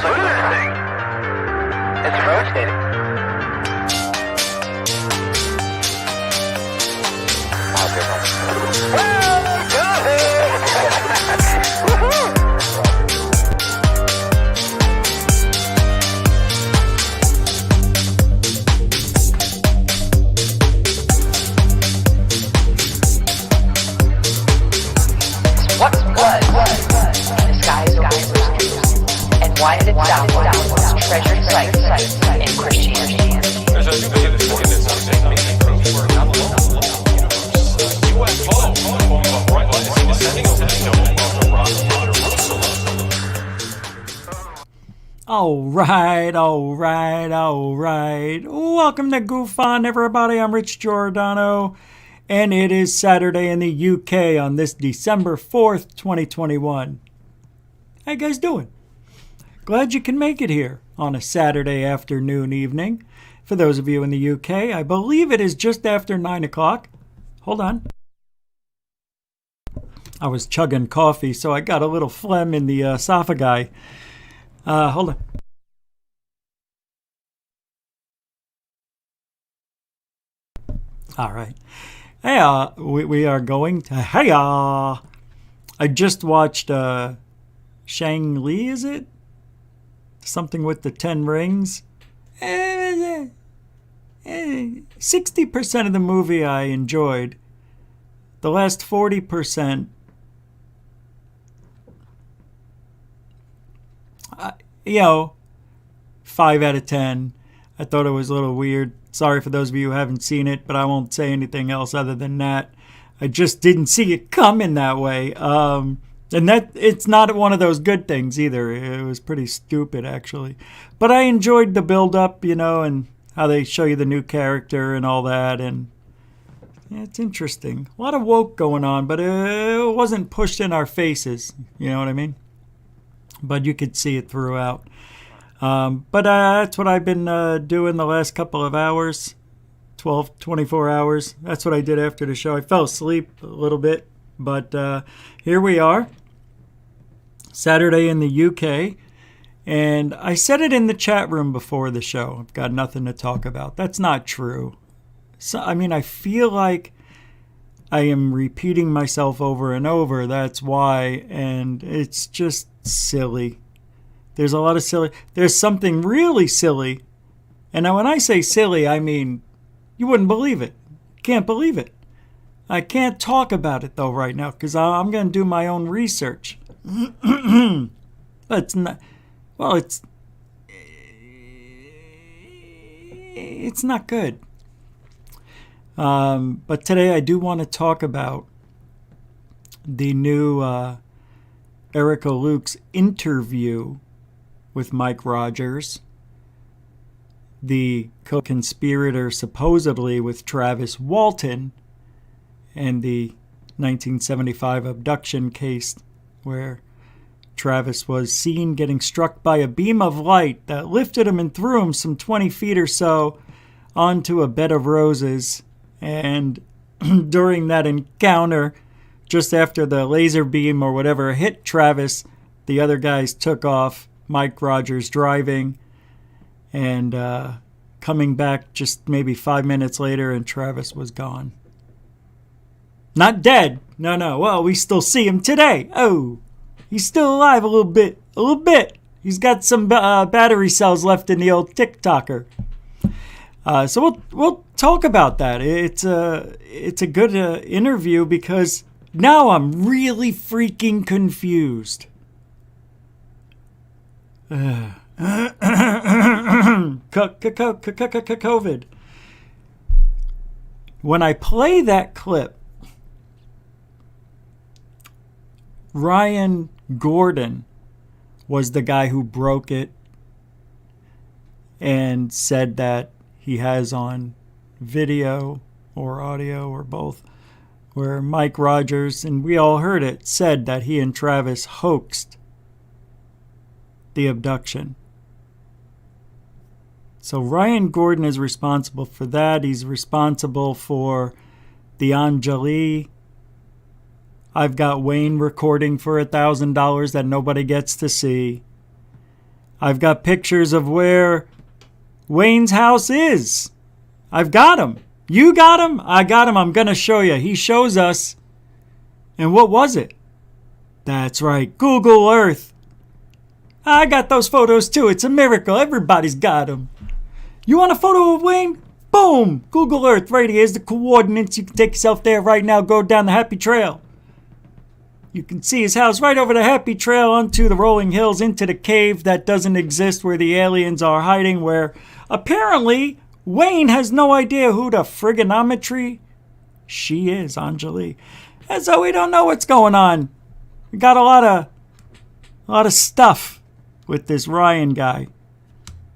Looks like this thing. It's rotating. What was in the skies over, and why did it downward its treasured sites in Christianity? There's a new evidence that something proves we're not alone. UFO, descending over the dome of Iran, Jerusalem. All right. Welcome to Goof On, everybody. I'm Rich Giordano, and it is Saturday in the UK on this December 4th, 2021. How you guys doing? Glad you can make it here on a Saturday afternoon evening. For those of you in the UK, I believe it is just after 9 o'clock. Hold on. I was chugging coffee, so I got a little phlegm in the esophagi. Hold on. All right. Hey, we are going to... Hey, I just watched Shang-Li, is it? Something with the 10 rings. 60% of the movie I enjoyed. The last 40%... 5 out of 10. I thought it was a little weird. Sorry for those of you who haven't seen it, but I won't say anything else other than that. I just didn't see it coming that way. And that it's not one of those good things either. It was pretty stupid, actually. But I enjoyed the build-up, and how they show you the new character and all that. And yeah, it's interesting. A lot of woke going on, but it wasn't pushed in our faces. You know what I mean? But you could see it throughout. But that's what I've been doing the last couple of hours, 24 hours. That's what I did after the show. I fell asleep a little bit, but here we are, Saturday in the UK. And I said it in the chat room before the show. I've got nothing to talk about. That's not true. So, I feel like I am repeating myself over and over. That's why. And it's just silly. There's a lot of silly. There's something really silly. And now when I say silly, I mean, you wouldn't believe it. Can't believe it. I can't talk about it, though, right now, because I'm going to do my own research. But it's not, well, it's not good. But today I do want to talk about the new Erica Luke's interview with Mike Rogers, the co-conspirator supposedly with Travis Walton, and the 1975 abduction case where Travis was seen getting struck by a beam of light that lifted him and threw him some 20 feet or so onto a bed of roses. And during that encounter, just after the laser beam or whatever hit Travis, the other guys took off, Mike Rogers driving, and coming back just maybe 5 minutes later, and Travis was gone. Not dead. No. Well, we still see him today. Oh, he's still alive a little bit. He's got some battery cells left in the old TikToker. So we'll talk about that. It's a good interview because now I'm really freaking confused. COVID. When I play that clip, Ryan Gordon was the guy who broke it and said that he has on video or audio or both, where Mike Rogers, and we all heard it, said that he and Travis hoaxed the abduction. So Ryan Gordon is responsible for that. He's responsible for the Anjali I've got Wayne recording for $1,000 that nobody gets to see. I've got pictures of where Wayne's house is. I've got him. You got him? I got him. I'm going to show you. He shows us. And what was it? That's right. Google Earth. I got those photos too. It's a miracle. Everybody's got them. You want a photo of Wayne? Boom! Google Earth. Right here's the coordinates. You can take yourself there right now. Go down the Happy Trail. You can see his house right over the Happy Trail onto the rolling hills into the cave that doesn't exist where the aliens are hiding, where apparently Wayne has no idea who the frigonometry she is, Anjali. And so we don't know what's going on. We got a lot of stuff with this Ryan guy.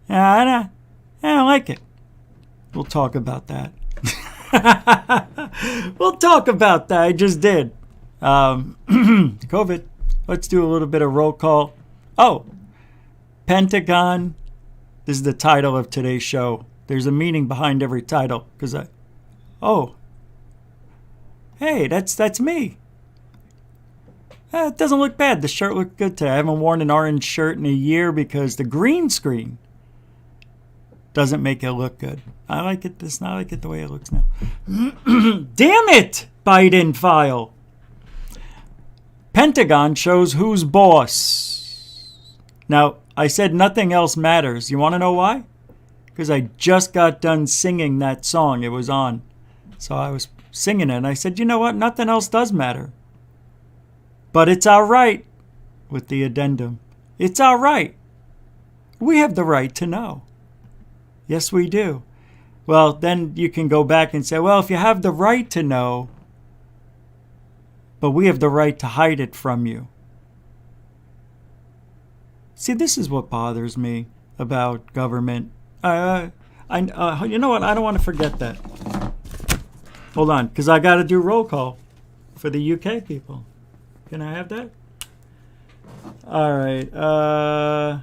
I don't like it. We'll talk about that. We'll talk about that. I just did. COVID. Let's do a little bit of roll call. Oh, Pentagon. This is the title of today's show. There's a meaning behind every title. Hey, that's me. It doesn't look bad. The shirt looked good today. I haven't worn an orange shirt in a year because the green screen doesn't make it look good. I like it the way it looks now. Damn it, Biden file. Pentagon shows who's boss. Now, I said nothing else matters. You want to know why? Because I just got done singing that song. It was on. So I was singing it, and I said, you know what? Nothing else does matter. But it's all right with the addendum. It's all right. We have the right to know. Yes, we do. Well, then you can go back and say, well, if you have the right to know, but we have the right to hide it from you. See, this is what bothers me about government. You know what? I don't want to forget that. Hold on, because I got to do roll call for the UK people. Can I have that? All right.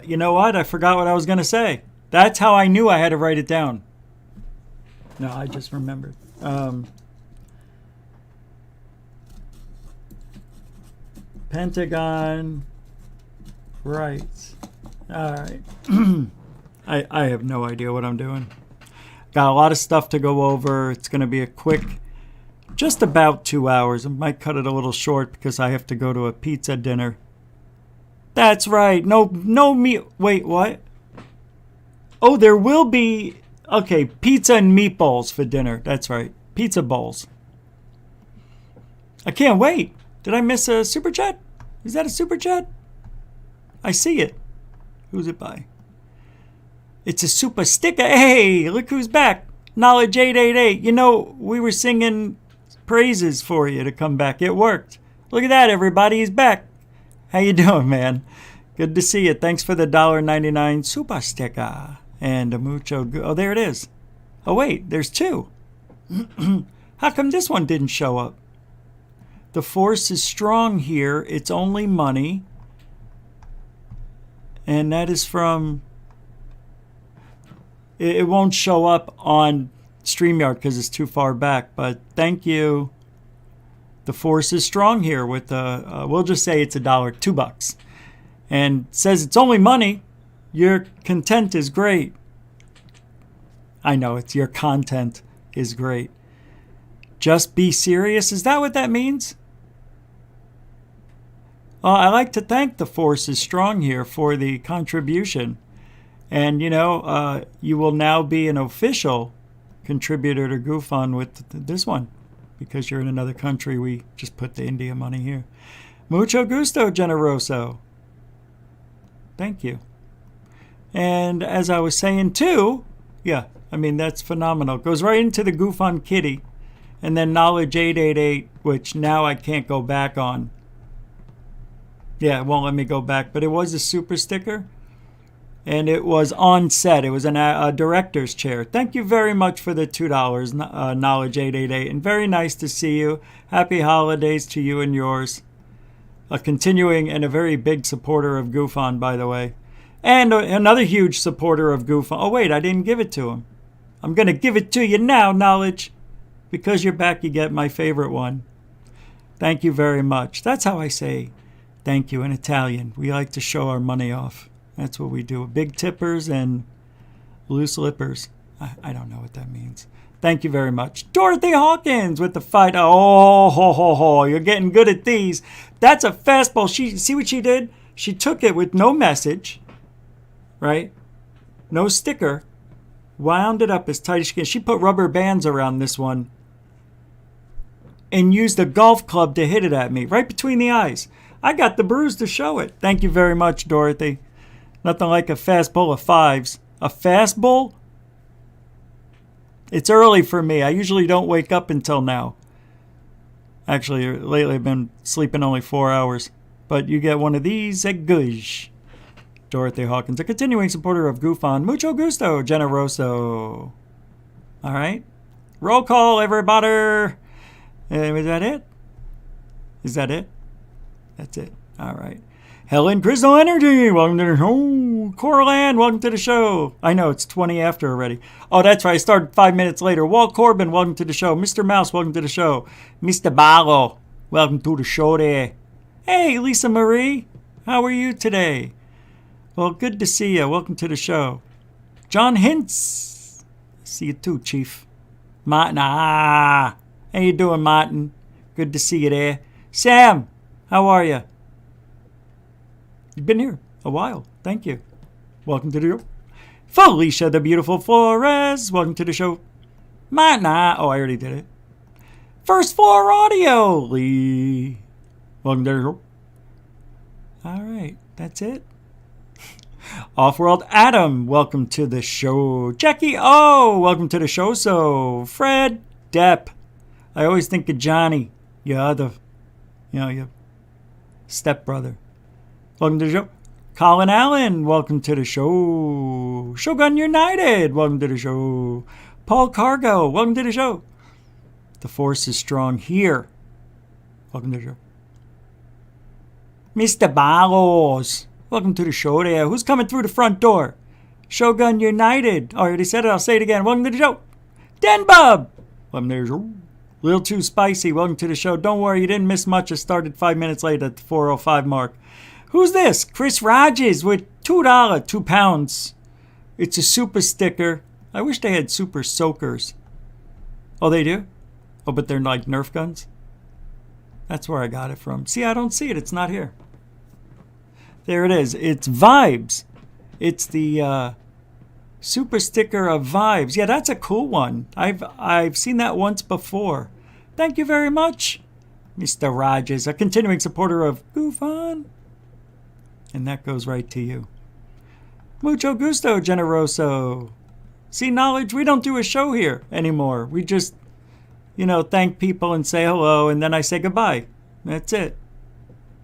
You know what? I forgot what I was going to say. That's how I knew I had to write it down. No, I just remembered. Pentagon rights. All right. I have no idea what I'm doing. Got a lot of stuff to go over. It's going to be a quick, just about 2 hours. I might cut it a little short because I have to go to a pizza dinner. That's right. No meat. Wait, what? Oh, there will be, okay, pizza and meatballs for dinner. That's right. Pizza balls. I can't wait. Did I miss a super chat? Is that a super chat? I see it. Who's it by? It's a super sticker. Hey, look who's back. Knowledge 888. You know, we were singing praises for you to come back. It worked. Look at that, everybody. He's back. How you doing, man? Good to see you. Thanks for the $1.99 super sticker. And a mucho... Oh, there it is. Oh, wait. There's two. How come this one didn't show up? The force is strong here. It's only money. And that is from... It won't show up on StreamYard because it's too far back. But thank you. The force is strong here with we'll just say it's $1, $2. And it says it's only money. Your content is great. I know, it's your content is great. Just be serious. Is that what that means? Well, I like to thank the force is strong here for the contribution. And, you know, you will now be an official contributor to GoFund with this one. Because you're in another country, we just put the India money here. Mucho gusto, generoso. Thank you. And as I was saying too, yeah, I mean, that's phenomenal. Goes right into the GoFund kitty. And then Knowledge 888, which now I can't go back on. Yeah, it won't let me go back. But it was a super sticker. And it was on set. It was a director's chair. Thank you very much for the $2, Knowledge 888. And very nice to see you. Happy holidays to you and yours. A continuing and a very big supporter of GoFund, by the way. And another huge supporter of GoFund. Oh, wait, I didn't give it to him. I'm going to give it to you now, Knowledge. Because you're back, you get my favorite one. Thank you very much. That's how I say thank you in Italian. We like to show our money off. That's what we do. Big tippers and loose lippers. I don't know what that means. Thank you very much. Dorothy Hawkins with the fight. Oh, ho, ho, ho. You're getting good at these. That's a fastball. See what she did? She took it with no message, right? No sticker. Wound it up as tight as she can. She put rubber bands around this one and used a golf club to hit it at me right between the eyes. I got the bruise to show it. Thank you very much, Dorothy. Nothing like a fastball of fives. A fastball? It's early for me. I usually don't wake up until now. Actually, lately I've been sleeping only 4 hours. But you get one of these at Gush. Dorothy Hawkins, a continuing supporter of Goof On. Mucho gusto, generoso. All right. Roll call, everybody. Is that it? Is that it? That's it. All right. Helen Crystal Energy, welcome to the show. Coraline, welcome to the show. I know, it's 20 after already. Oh, that's right. I started 5 minutes later. Walt Corbin, welcome to the show. Mr. Mouse, welcome to the show. Mr. Balo, welcome to the show there. Hey, Lisa Marie, how are you today? Well, good to see you. Welcome to the show. John Hintz, see you too, Chief. Martin, how you doing, Martin? Good to see you there. Sam, how are you? You've been here a while. Thank you. Welcome to the show. Felicia, the beautiful Flores, welcome to the show. Martin, oh, I already did it. First Floor Audio, Lee. Welcome to the show. All right, that's it. Off-World Adam, welcome to the show. Jackie O, welcome to the show. So, Fred Depp, I always think of Johnny, your stepbrother. Welcome to the show. Colin Allen, welcome to the show. Shogun United, welcome to the show. Paul Cargo, welcome to the show. The force is strong here. Welcome to the show. Mr. Balos, welcome to the show there. Who's coming through the front door? Shogun United. Oh, I already said it. I'll say it again. Welcome to the show. Den Bub. Welcome to the show. Little too spicy. Welcome to the show. Don't worry, you didn't miss much. I started 5 minutes late at the 4:05 mark. Who's this? Chris Rogers with $2, £2. It's a super sticker. I wish they had super soakers. Oh, they do? Oh, but they're like Nerf guns? That's where I got it from. See, I don't see it. It's not here. There it is. It's Vibes. It's the super sticker of Vibes. Yeah, that's a cool one. I've seen that once before. Thank you very much, Mr. Rogers, a continuing supporter of Goof On. And that goes right to you. Mucho gusto, generoso. See, knowledge, we don't do a show here anymore. We just, thank people and say hello, and then I say goodbye. That's it.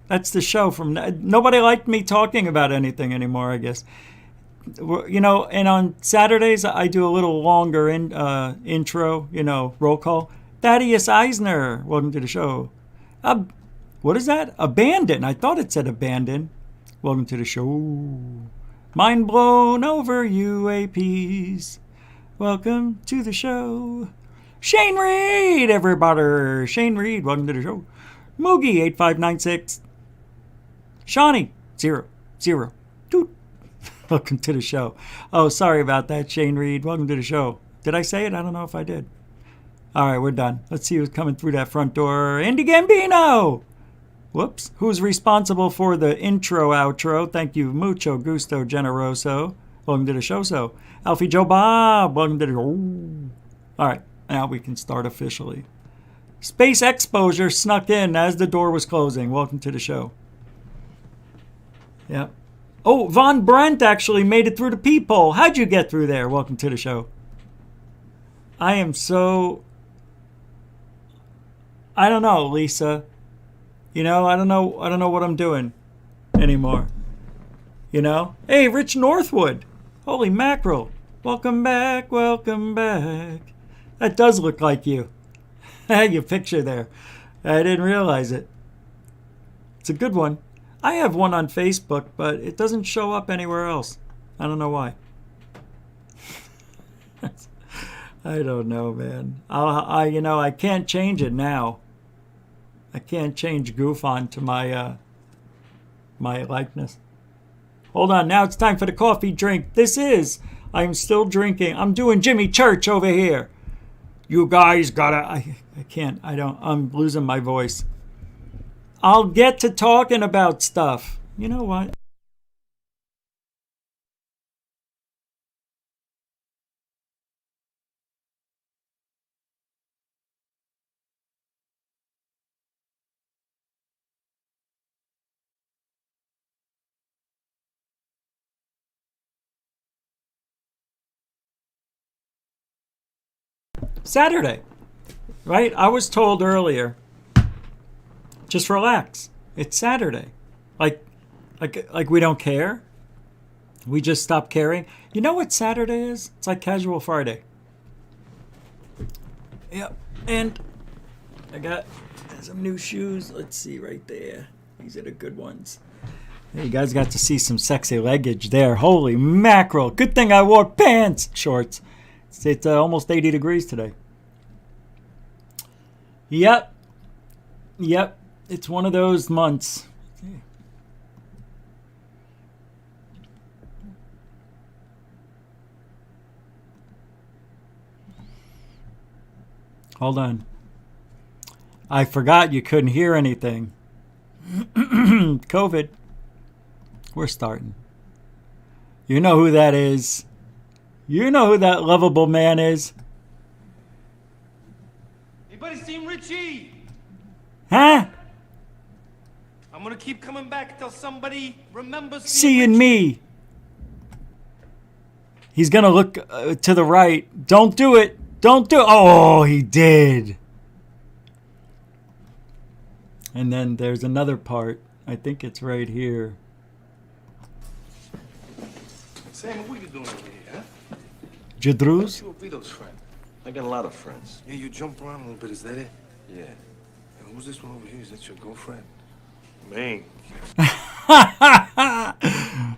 That's the show. Nobody liked me talking about anything anymore, I guess. And on Saturdays, I do a little longer intro, roll call. Thaddeus Eisner, welcome to the show. What is that? Abandon. I thought it said abandon. Welcome to the show. Mind blown over UAPs. Welcome to the show. Shane Reed, everybody. Shane Reed, welcome to the show. Moogie, 8596. Shawnee, 002. Welcome to the show. Oh, sorry about that, Shane Reed. Welcome to the show. Did I say it? I don't know if I did. All right, we're done. Let's see who's coming through that front door. Andy Gambino. Whoops. Who's responsible for the intro, outro? Thank you. Mucho gusto, generoso. Welcome to the show. So, Alfie Joe Bob. Welcome to the show. All right. Now we can start officially. Space Exposure snuck in as the door was closing. Welcome to the show. Yeah. Oh, Von Brent actually made it through the peephole. How'd you get through there? Welcome to the show. I am so... I don't know, Lisa. I don't know what I'm doing anymore. Hey, Rich Northwood. Holy mackerel. Welcome back, welcome back. That does look like you. Your picture there. I didn't realize it. It's a good one. I have one on Facebook, but it doesn't show up anywhere else. I don't know why. I don't know, man. I can't change it now. I can't change Goof On to my likeness. Hold on, now it's time for the coffee drink. I'm still drinking. I'm doing Jimmy Church over here. You guys gotta, I can't, I'm losing my voice. I'll get to talking about stuff. You know what? Saturday, right? I was told earlier, just relax. It's Saturday. Like we don't care. We just stop caring. You know what Saturday is? It's like casual Friday. Yep. And I got some new shoes. Let's see right there. These are the good ones. You guys got to see some sexy leggage there. Holy mackerel. Good thing I wore pants. Shorts. It's almost 80 degrees today. Yep. It's one of those months. Hold on. I forgot you couldn't hear anything. COVID. We're starting. You know who that is. You know who that lovable man is. Anybody seen Richie? Huh? I'm gonna keep coming back till somebody remembers Seeing me. He's gonna look to the right. Don't do it. Don't do it. Oh, he did. And then there's another part. I think it's right here. Sam, what are you doing over here, huh? Jadruz? You a Vito's friend. I got a lot of friends. Yeah, you jump around a little bit, is that it? Yeah. And who's this one over here? Is that your girlfriend? Ming.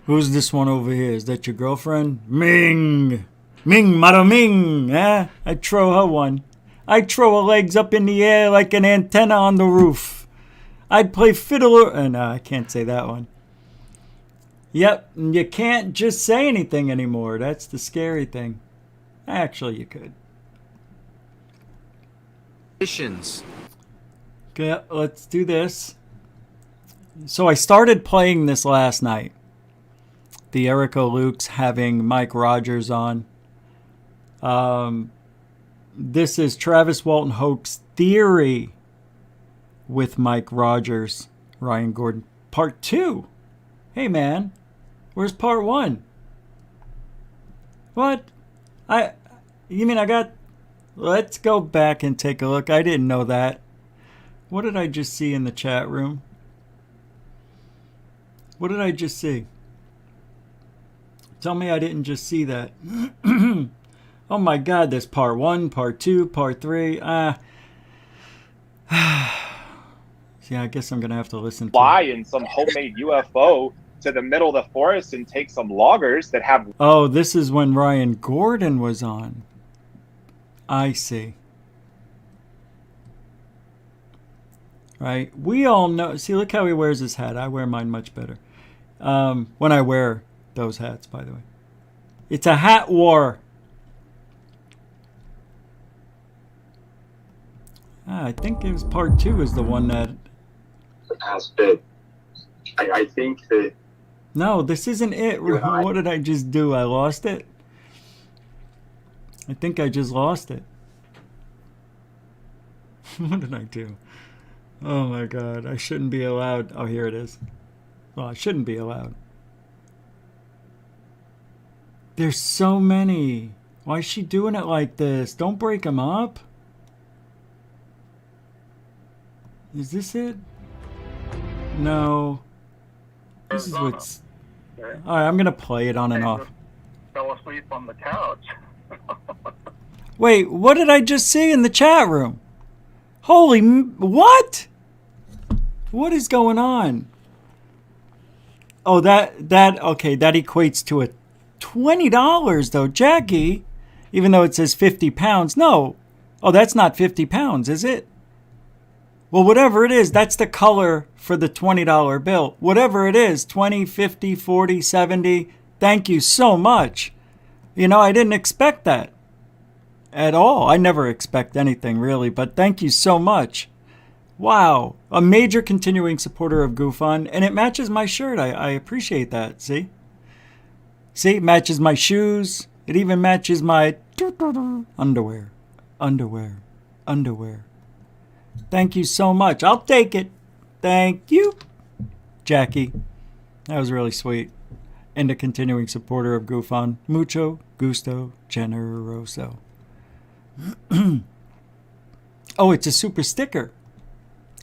Who's this one over here? Is that your girlfriend? Ming. Ming, Mara Ming. Eh? I'd throw her one. I'd throw her legs up in the air like an antenna on the roof. I'd play fiddler. No, I can't say that one. Yep, you can't just say anything anymore. That's the scary thing. Actually, you could. Okay, let's do this. So I started playing this last night. The Erica Luke's having Mike Rogers on. This is Travis Walton Hoax Theory with Mike Rogers, Ryan Gordon. Part 2. Hey, man. Where's part 1? What? You mean I got... Let's go back and take a look. I didn't know that. What did I just see in the chat room? What did I just see? Tell me I didn't just see that. Oh my God, there's part 1, part 2, part 3. See, I guess I'm going to have to listen to fly in some homemade UFO to the middle of the forest and take some loggers that have... Oh, this is when Ryan Gordon was on. I see. Right? We all know... See, look how he wears his hat. I wear mine much better. When I wear those hats, by the way. It's a hat war. I think it was part 2 is the one that... The past bit. I think that... No, this isn't it. What did I just do? I lost it? I think I just lost it. What did I do? Oh my God, I shouldn't be allowed. Oh, here it is. Well, I shouldn't be allowed. There's so many. Why is she doing it like this? Don't break them up. Is this it? No. This is what's... Alright, I'm going to play it on and off. Fell asleep on the couch. Wait, what did I just see in the chat room? Holy... What? What is going on? Oh, okay, that equates to a $20 though, Jackie. Even though it says 50 pounds. No. Oh, that's not 50 pounds, is it? Well, whatever it is, that's the color for the $20 bill. Whatever it is, 20, 50, 40, 70, thank you so much. You know, I didn't expect that at all. I never expect anything, really, but thank you so much. Wow. A major continuing supporter of GoFund, and it matches my shirt. I appreciate that. See? See, it matches my shoes. It even matches my underwear. Thank you so much. I'll take it. Thank you, Jackie. That was really sweet. And a continuing supporter of GoFund. Mucho gusto generoso. Oh, it's a super sticker.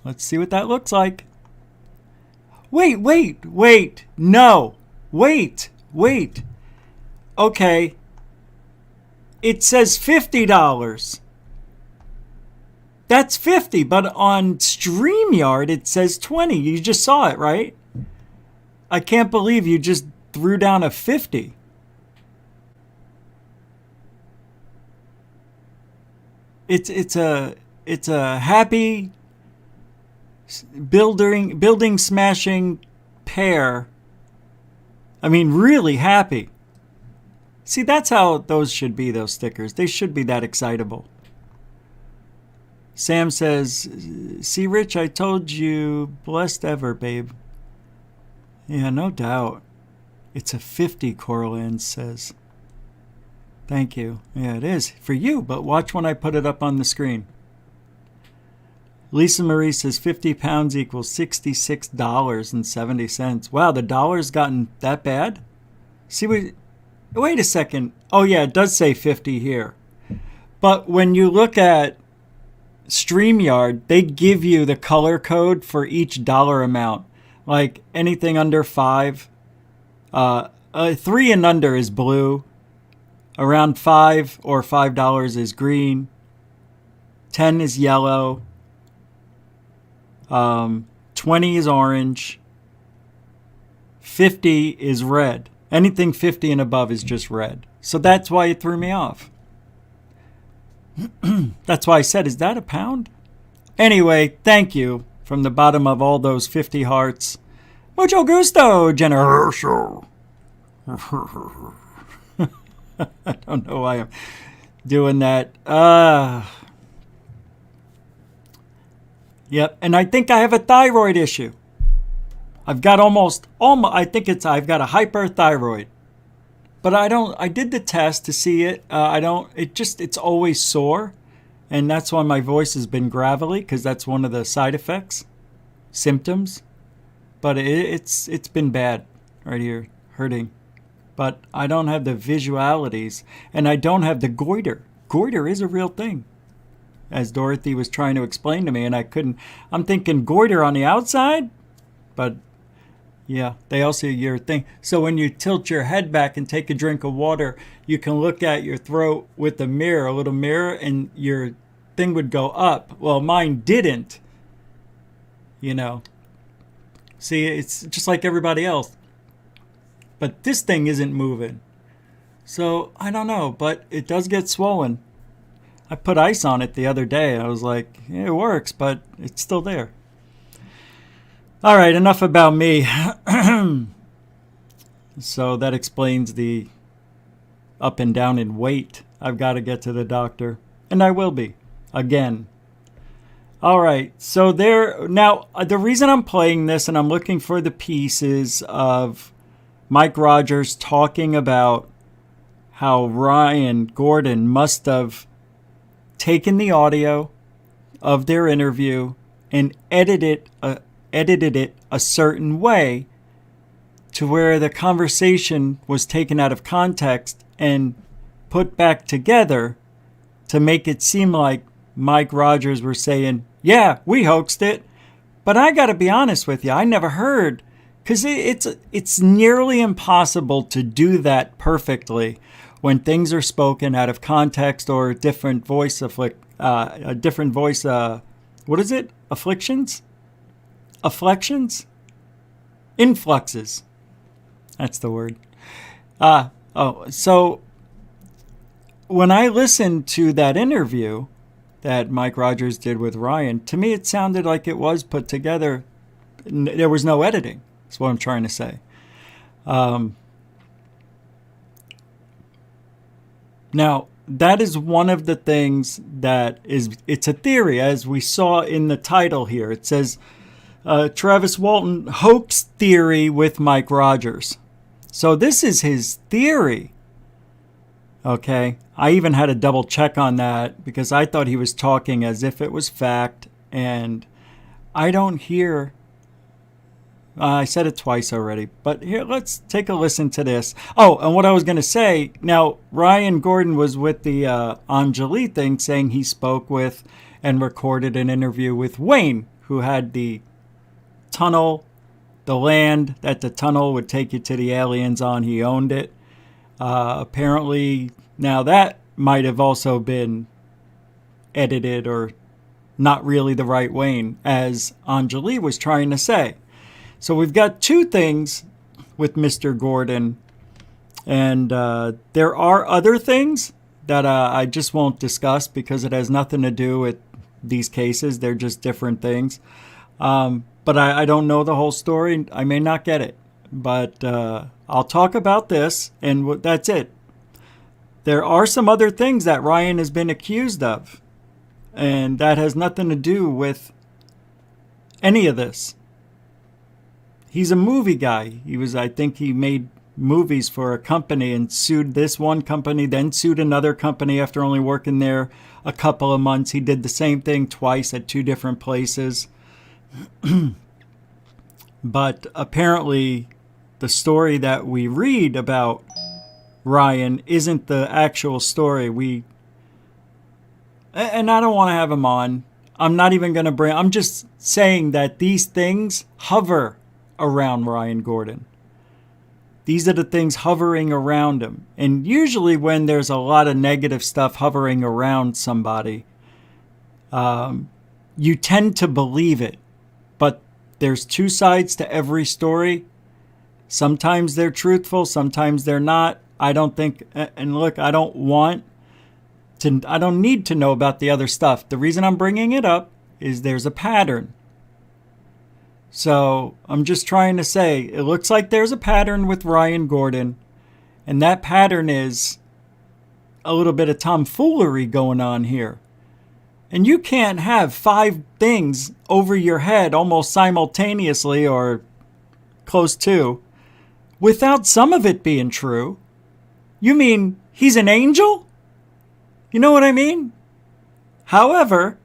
Let's see what that looks like. Wait. No. Wait. Okay. It says $50. That's 50, but on StreamYard it says 20. You just saw it, right? I can't believe you just threw down a 50. It's a happy building smashing pair. I mean, really happy. See, that's how those should be, those stickers. They should be that excitable. Sam says, see, Rich, I told you, blessed ever, babe. Yeah, no doubt. It's a 50, Coral Ann says. Thank you. Yeah, it is. For you, but watch when I put it up on the screen. Lisa Marie says 50 pounds equals $66.70. Wow, the dollar's gotten that bad? See, wait a second. Oh, yeah, it does say 50 here. But when you look at StreamYard, they give you the color code for each dollar amount. Like anything under 5. 3 and under is blue. Around 5 or $5 is green. 10 is yellow. 20 is orange. 50 is red. Anything 50 and above is just red. So that's why it threw me off. That's why I said, is that a pound? Anyway, thank you from the bottom of all those 50 hearts. Mucho gusto, generoso. I don't know why I'm doing that. Yep, and I think I have a thyroid issue. I've got almost I've got a hyperthyroid. But I did the test to see it. It's always sore. And that's why my voice has been gravelly, because that's one of the side effects, symptoms. But it's been bad right here, hurting. But I don't have the visualities, and I don't have the goiter. Goiter is a real thing, as Dorothy was trying to explain to me, and I couldn't. I'm thinking goiter on the outside, but yeah, they also your thing. So when you tilt your head back and take a drink of water, you can look at your throat with a little mirror, and your thing would go up. Well, mine didn't. You know. See, it's just like everybody else. But this thing isn't moving. So, I don't know, but it does get swollen. I put ice on it the other day. I was like, yeah, it works, but it's still there. All right, enough about me. So that explains the up and down in weight. I've got to get to the doctor, and I will be again. All right, so now the reason I'm playing this and I'm looking for the pieces of Mike Rogers talking about how Ryan Gordon must have taken the audio of their interview and edited it a certain way to where the conversation was taken out of context and put back together to make it seem like Mike Rogers were saying, yeah, we hoaxed it. But I got to be honest with you, I never heard, because it's nearly impossible to do that perfectly when things are spoken out of context or different voice what is it? Afflictions? Influxes. That's the word. So when I listened to that interview, that Mike Rogers did with Ryan, to me it sounded like it was put together. There was no editing. That's what I'm trying to say. Now, that is one of the things that it's a theory, as we saw in the title here. It says, Travis Walton hoax theory with Mike Rogers. So this is his theory. Okay, I even had to double check on that because I thought he was talking as if it was fact, and I don't hear. I said it twice already, but here, let's take a listen to this. Oh, and what I was going to say, now, Ryan Gordon was with the Anjali thing, saying he spoke with and recorded an interview with Wayne, who had the tunnel, the land that the tunnel would take you to the aliens on. He owned it. Apparently, now that might have also been edited or not really the right Wayne, as Anjali was trying to say. So we've got two things with Mr. Gordon, and there are other things that I just won't discuss because it has nothing to do with these cases. They're just different things. But I don't know the whole story. I may not get it, but I'll talk about this, and that's it. There are some other things that Ryan has been accused of, and that has nothing to do with any of this. He's a movie guy. I think he made movies for a company and sued this one company, then sued another company after only working there a couple of months. He did the same thing twice at two different places. But apparently the story that we read about Ryan isn't the actual story. And I don't want to have him on. I'm not even going to I'm just saying that these things hover around Ryan Gordon. These are the things hovering around him. And usually when there's a lot of negative stuff hovering around somebody, you tend to believe it. But there's two sides to every story. Sometimes they're truthful, sometimes they're not. I don't think, and look, I don't need to know about the other stuff. The reason I'm bringing it up is there's a pattern. So I'm just trying to say, it looks like there's a pattern with Ryan Gordon, and that pattern is a little bit of tomfoolery going on here. And you can't have 5 things over your head almost simultaneously or close to without some of it being true. You mean he's an angel? You know what I mean? However,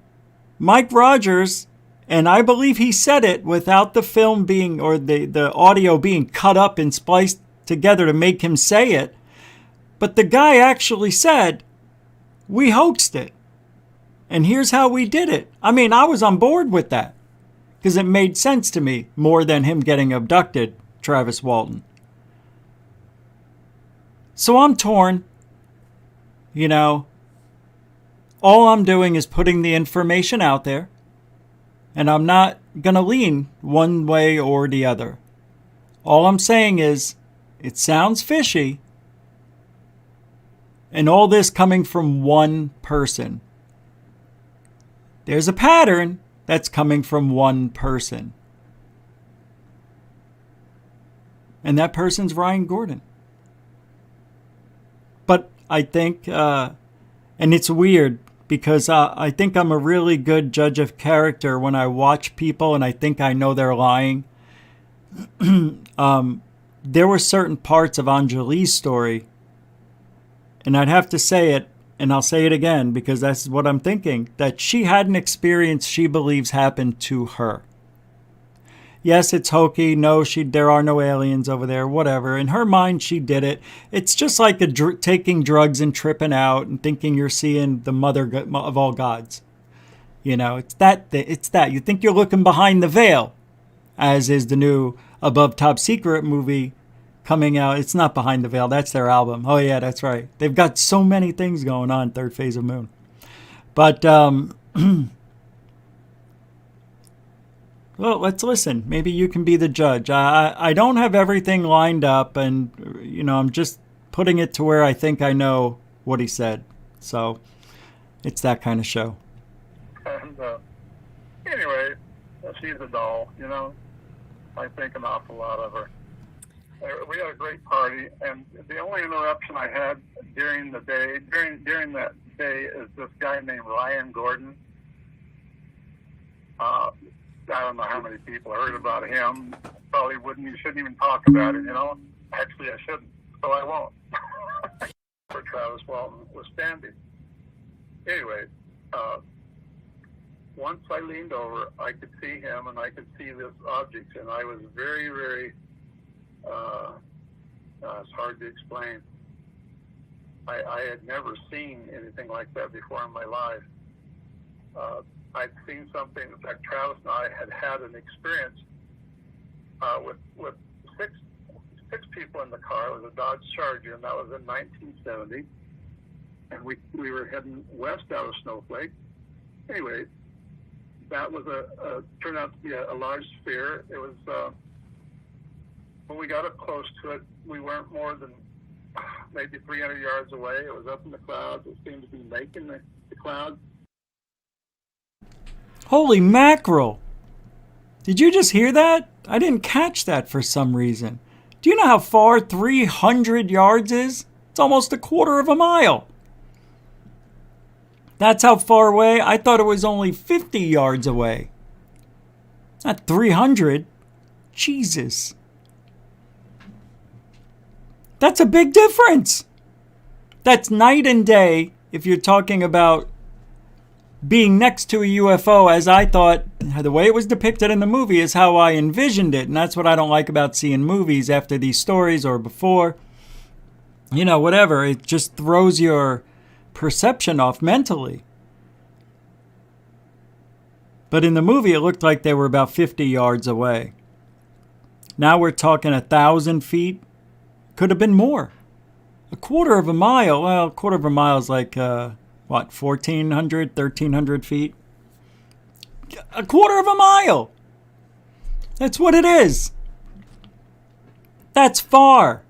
Mike Rogers, and I believe he said it without the film being, or the audio being cut up and spliced together to make him say it. But the guy actually said, we hoaxed it. And here's how we did it. I mean, I was on board with that because it made sense to me more than him getting abducted, Travis Walton. So I'm torn. You know, all I'm doing is putting the information out there. And I'm not going to lean one way or the other. All I'm saying is, it sounds fishy. And all this coming from one person. There's a pattern that's coming from one person. And that person's Ryan Gordon. But I think, and it's weird, because I think I'm a really good judge of character when I watch people and I think I know they're lying. There were certain parts of Anjali's story, and I'd have to say it, and I'll say it again because that's what I'm thinking, that she had an experience she believes happened to her. Yes, it's hokey. No, there are no aliens over there, whatever. In her mind, she did it. It's just like taking drugs and tripping out and thinking you're seeing the mother of all gods. You know, it's that. You think you're looking behind the veil, as is the new Above Top Secret movie coming out. It's not Behind the Veil. That's their album. Oh, yeah, that's right. They've got so many things going on, Third Phase of Moon. But, well, let's listen. Maybe you can be the judge. I don't have everything lined up, and, you know, I'm just putting it to where I think I know what he said. So it's that kind of show. Anyway, she's a doll, you know. I think an awful lot of her. We had a great party, and the only interruption I had during the day, during that day, is this guy named Ryan Gordon. I don't know how many people heard about him. Probably wouldn't. You shouldn't even talk about it, you know. Actually, I shouldn't, so I won't. Where Travis Walton was standing. Anyway, once I leaned over, I could see him, and I could see this object, and I was very, very. It's hard to explain. I had never seen anything like that before in my life. I'd seen something. In fact, Travis and I had an experience with six people in the car. It was a Dodge Charger, and that was in 1970. And we were heading west out of Snowflake. Anyway, that was turned out to be a large sphere. It was when we got up close to it, we weren't more than maybe 300 yards away. It was up in the clouds. It seemed to be making the clouds. Holy mackerel! Did you just hear that? I didn't catch that for some reason. Do you know how far 300 yards is? It's almost a quarter of a mile. That's how far away? I thought it was only 50 yards away. Not 300. Jesus. That's a big difference. That's night and day if you're talking about being next to a UFO, as I thought, the way it was depicted in the movie is how I envisioned it. And that's what I don't like about seeing movies after these stories or before. You know, whatever. It just throws your perception off mentally. But in the movie, it looked like they were about 50 yards away. Now we're talking 1,000 feet. Could have been more. A quarter of a mile. Well, a quarter of a mile is like, 1,400, 1,300 feet? A quarter of a mile. That's what it is. That's far.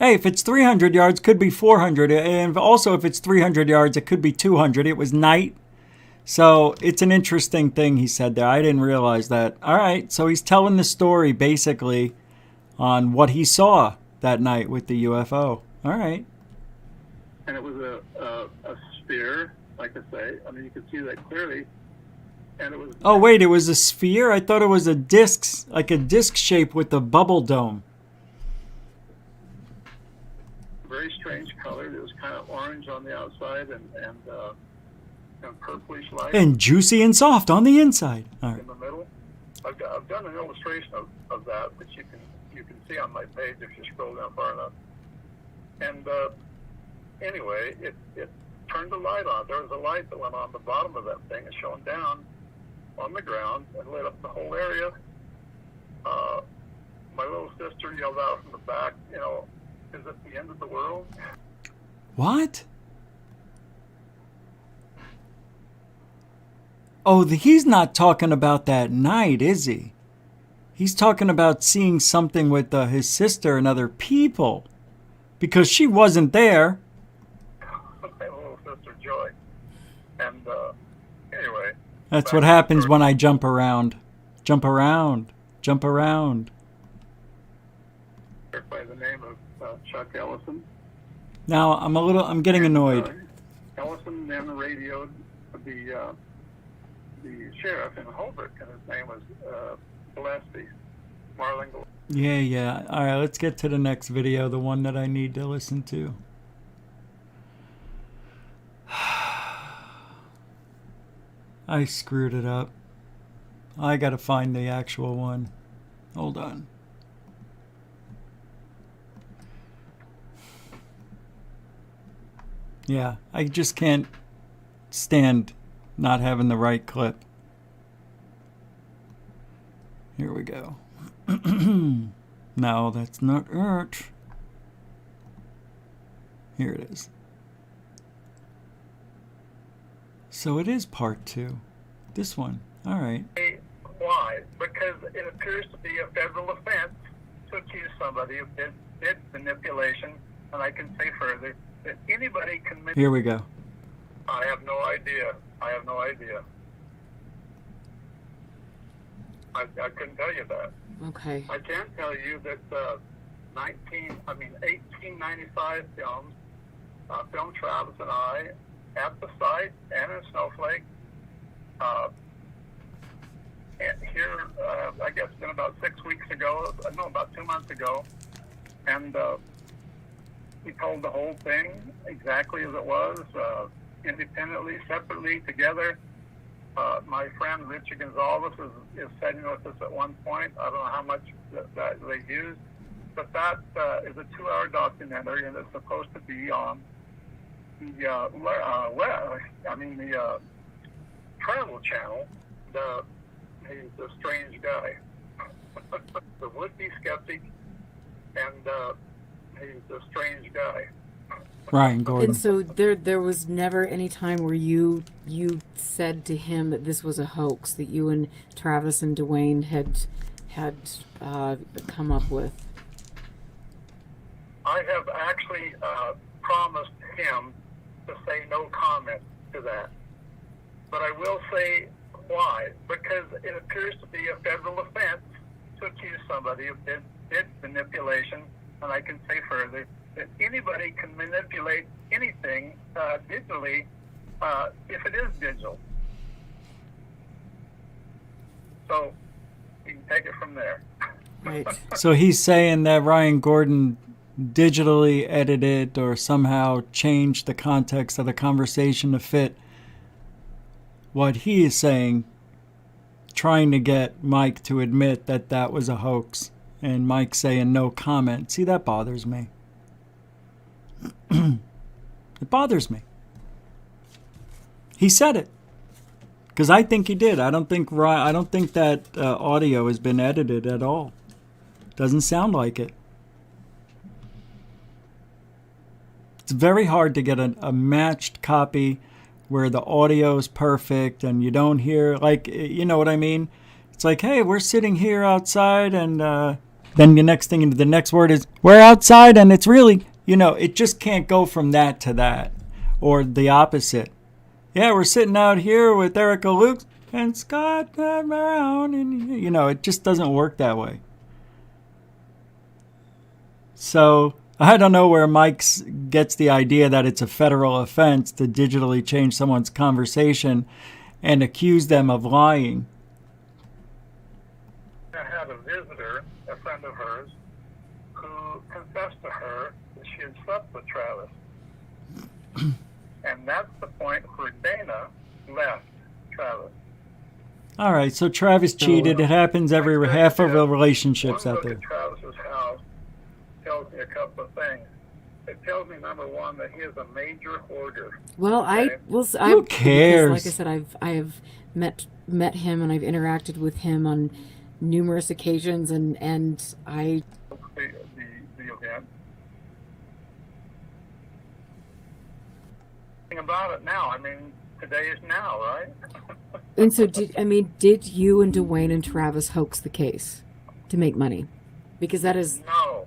Hey, if it's 300 yards, could be 400. And also, if it's 300 yards, it could be 200. It was night. So it's an interesting thing he said there. I didn't realize that. All right. So he's telling the story basically on what he saw that night with the UFO. All right. And it was a sphere, like I say. I mean, you could see that clearly. And it was. Oh, wait. It was a sphere? I thought it was a disc, like a disc shape with a bubble dome. Very strange colored. It was kind of orange on the outside and purplish light. And juicy and soft on the inside. All right. In the middle. I've done an illustration of that you can see on my page if you scroll down far enough. And anyway, it turned the light on. There was a light that went on the bottom of that thing and shone down on the ground and lit up the whole area. My little sister yelled out from the back, you know, is it the end of the world? What? Oh, he's not talking about that night, is he? He's talking about seeing something with his sister and other people. Because she wasn't there. My little sister Joy. And anyway. That's what happens when I jump around. Jump around. Jump around. By the name of Chuck Ellison. Now I'm getting annoyed. Ellison then radioed the sheriff in Holbrook, and his name was Gillespie, Marlon Gillespie. Yeah. All right, let's get to the next video, the one that I need to listen to. I screwed it up. I gotta find the actual one. Hold on. Yeah, I just can't stand not having the right clip. Here we go. No, that's not it. Here it is. So it is part 2. This one. All right. Why? Because it appears to be a federal offense to accuse somebody of did manipulation, and I can say further that anybody can. Here we go. I have no idea. I couldn't tell you that. Okay. I can tell you that 1895 filmed Travis and I at the site and in Snowflake. And here, I guess it's been about 6 weeks ago, no, about 2 months ago, and we told the whole thing exactly as it was, independently, separately, together. My friend Richard Gonzalez is sitting with us at one point. I don't know how much that they used, but that is a 2-hour documentary, and it's supposed to be on the Travel Channel. He's a strange guy. The would-be skeptic, and he's a strange guy. Ryan Gordon. And so there was never any time where you said to him that this was a hoax that you and Travis and Dwayne had come up with. I have actually promised him to say no comment to that. But I will say why. Because it appears to be a federal offense to accuse somebody of bid manipulation. And I can say further that anybody can manipulate anything digitally if it is digital. So you can take it from there. Right. So he's saying that Ryan Gordon digitally edited or somehow changed the context of the conversation to fit what he is saying, trying to get Mike to admit that that was a hoax, and Mike saying no comment. See, that bothers me. It bothers me. He said it because I think he did. I don't think that audio has been edited at all. Doesn't sound like it. It's very hard to get a matched copy where the audio is perfect and you don't hear, like, you know what I mean? It's like, hey, we're sitting here outside, and then the next word is, we're outside, and it's really, it just can't go from that to that, or the opposite. Yeah, we're sitting out here with Erica Luke and Scott Brown, and, it just doesn't work that way. So I don't know where Mike gets the idea that it's a federal offense to digitally change someone's conversation and accuse them of lying. I had a visitor, a friend of hers, who confessed to her that she had slept with Travis. And that's the point where Dana left Travis. All right, so Travis cheated. It happens every half of the relationships out there. One look at Travis's house tells me a couple of things. It tells me, number one, that he is a major hoarder. Well, Who cares? Like I said, I have met him, and I've interacted with him on numerous occasions, and I. The event. About it now. I mean, today is now, right? And so, did you and Dwayne and Travis hoax the case to make money? Because that is no,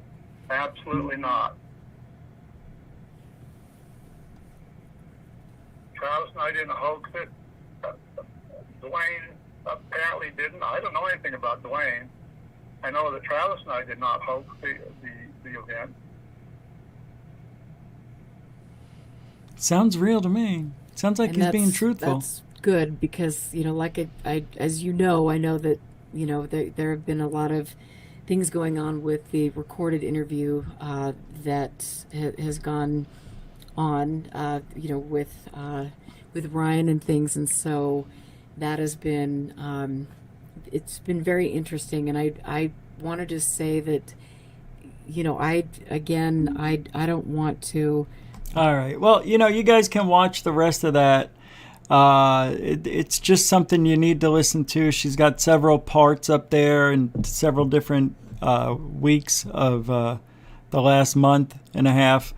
absolutely not. Travis and I didn't hoax it. Dwayne apparently didn't. I don't know anything about Dwayne. I know that Travis and I did not hoax the event. Sounds real to me. Sounds like he's being truthful. That's good because, as you know, I know that, there have been a lot of things going on with the recorded interview that has gone on, with Ryan and things. And so that has been, it's been very interesting. And I wanted to say that, I don't want to. All right. Well, you guys can watch the rest of that. It's just something you need to listen to. She's got several parts up there and several different weeks of the last month and a half.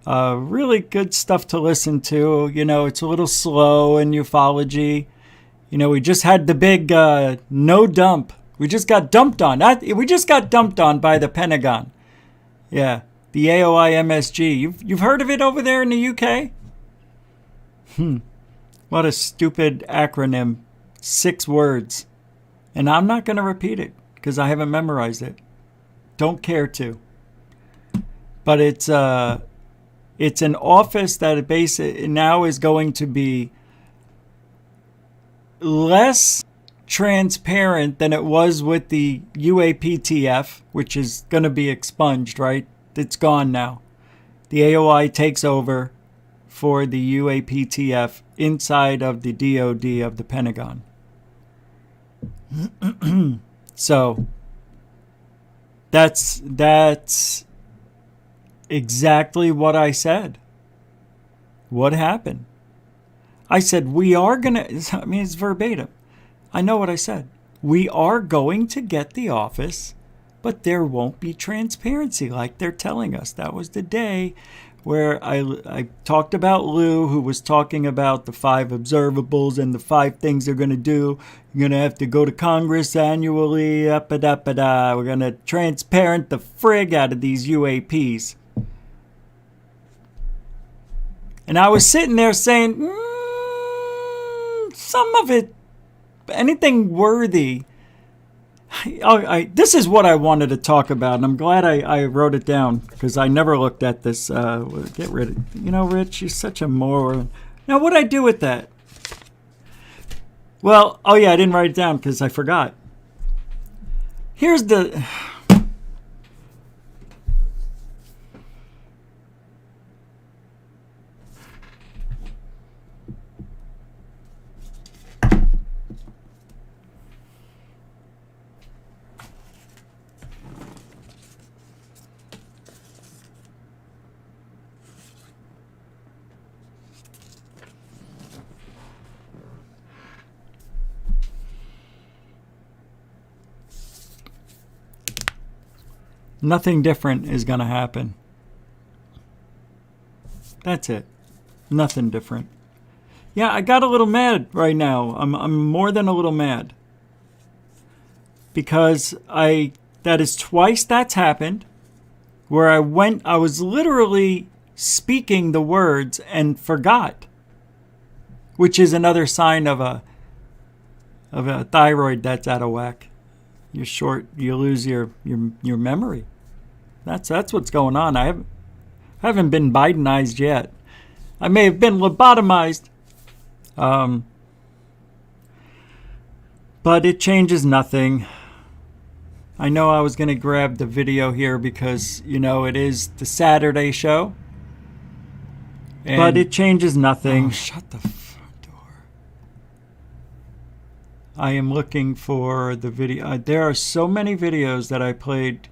Really good stuff to listen to. It's a little slow in ufology. We just had the big no dump. We just got dumped on. We just got dumped on by the Pentagon. Yeah. The AOI MSG. You've heard of it over there in the UK? What a stupid acronym. 6 words. And I'm not going to repeat it because I haven't memorized it. Don't care to. But it's an office that now is going to be less transparent than it was with the UAPTF, which is going to be expunged, right? It's gone now. The AOI takes over for the UAPTF inside of the DOD of the Pentagon. So that's exactly what I said. What happened? I said, we are going to, I mean, it's verbatim. I know what I said. We are going to get the office, but there won't be transparency like they're telling us. That was the day where I talked about Lou, who was talking about the 5 observables and the 5 things they're going to do. You're going to have to go to Congress annually. We're going to transparent the frig out of these UAPs. And I was sitting there saying, some of it, anything worthy. This is what I wanted to talk about, and I'm glad I wrote it down because I never looked at this. Get rid of, Rich, you're such a moron. Now, what'd I do with that? Well, oh yeah, I didn't write it down because I forgot. Here's the. Nothing different is going to happen. That's it. Nothing different. Yeah, I got a little mad right now. I'm more than a little mad. Because that is twice that's happened where I was literally speaking the words and forgot. Which is another sign of a thyroid that's out of whack. You're short, you lose your memory. That's what's going on. I haven't been Bidenized yet. I may have been lobotomized. But it changes nothing. I know I was going to grab the video here because, it is the Saturday show. But it changes nothing. Oh, shut the front door. I am looking for the video. There are so many videos that I played.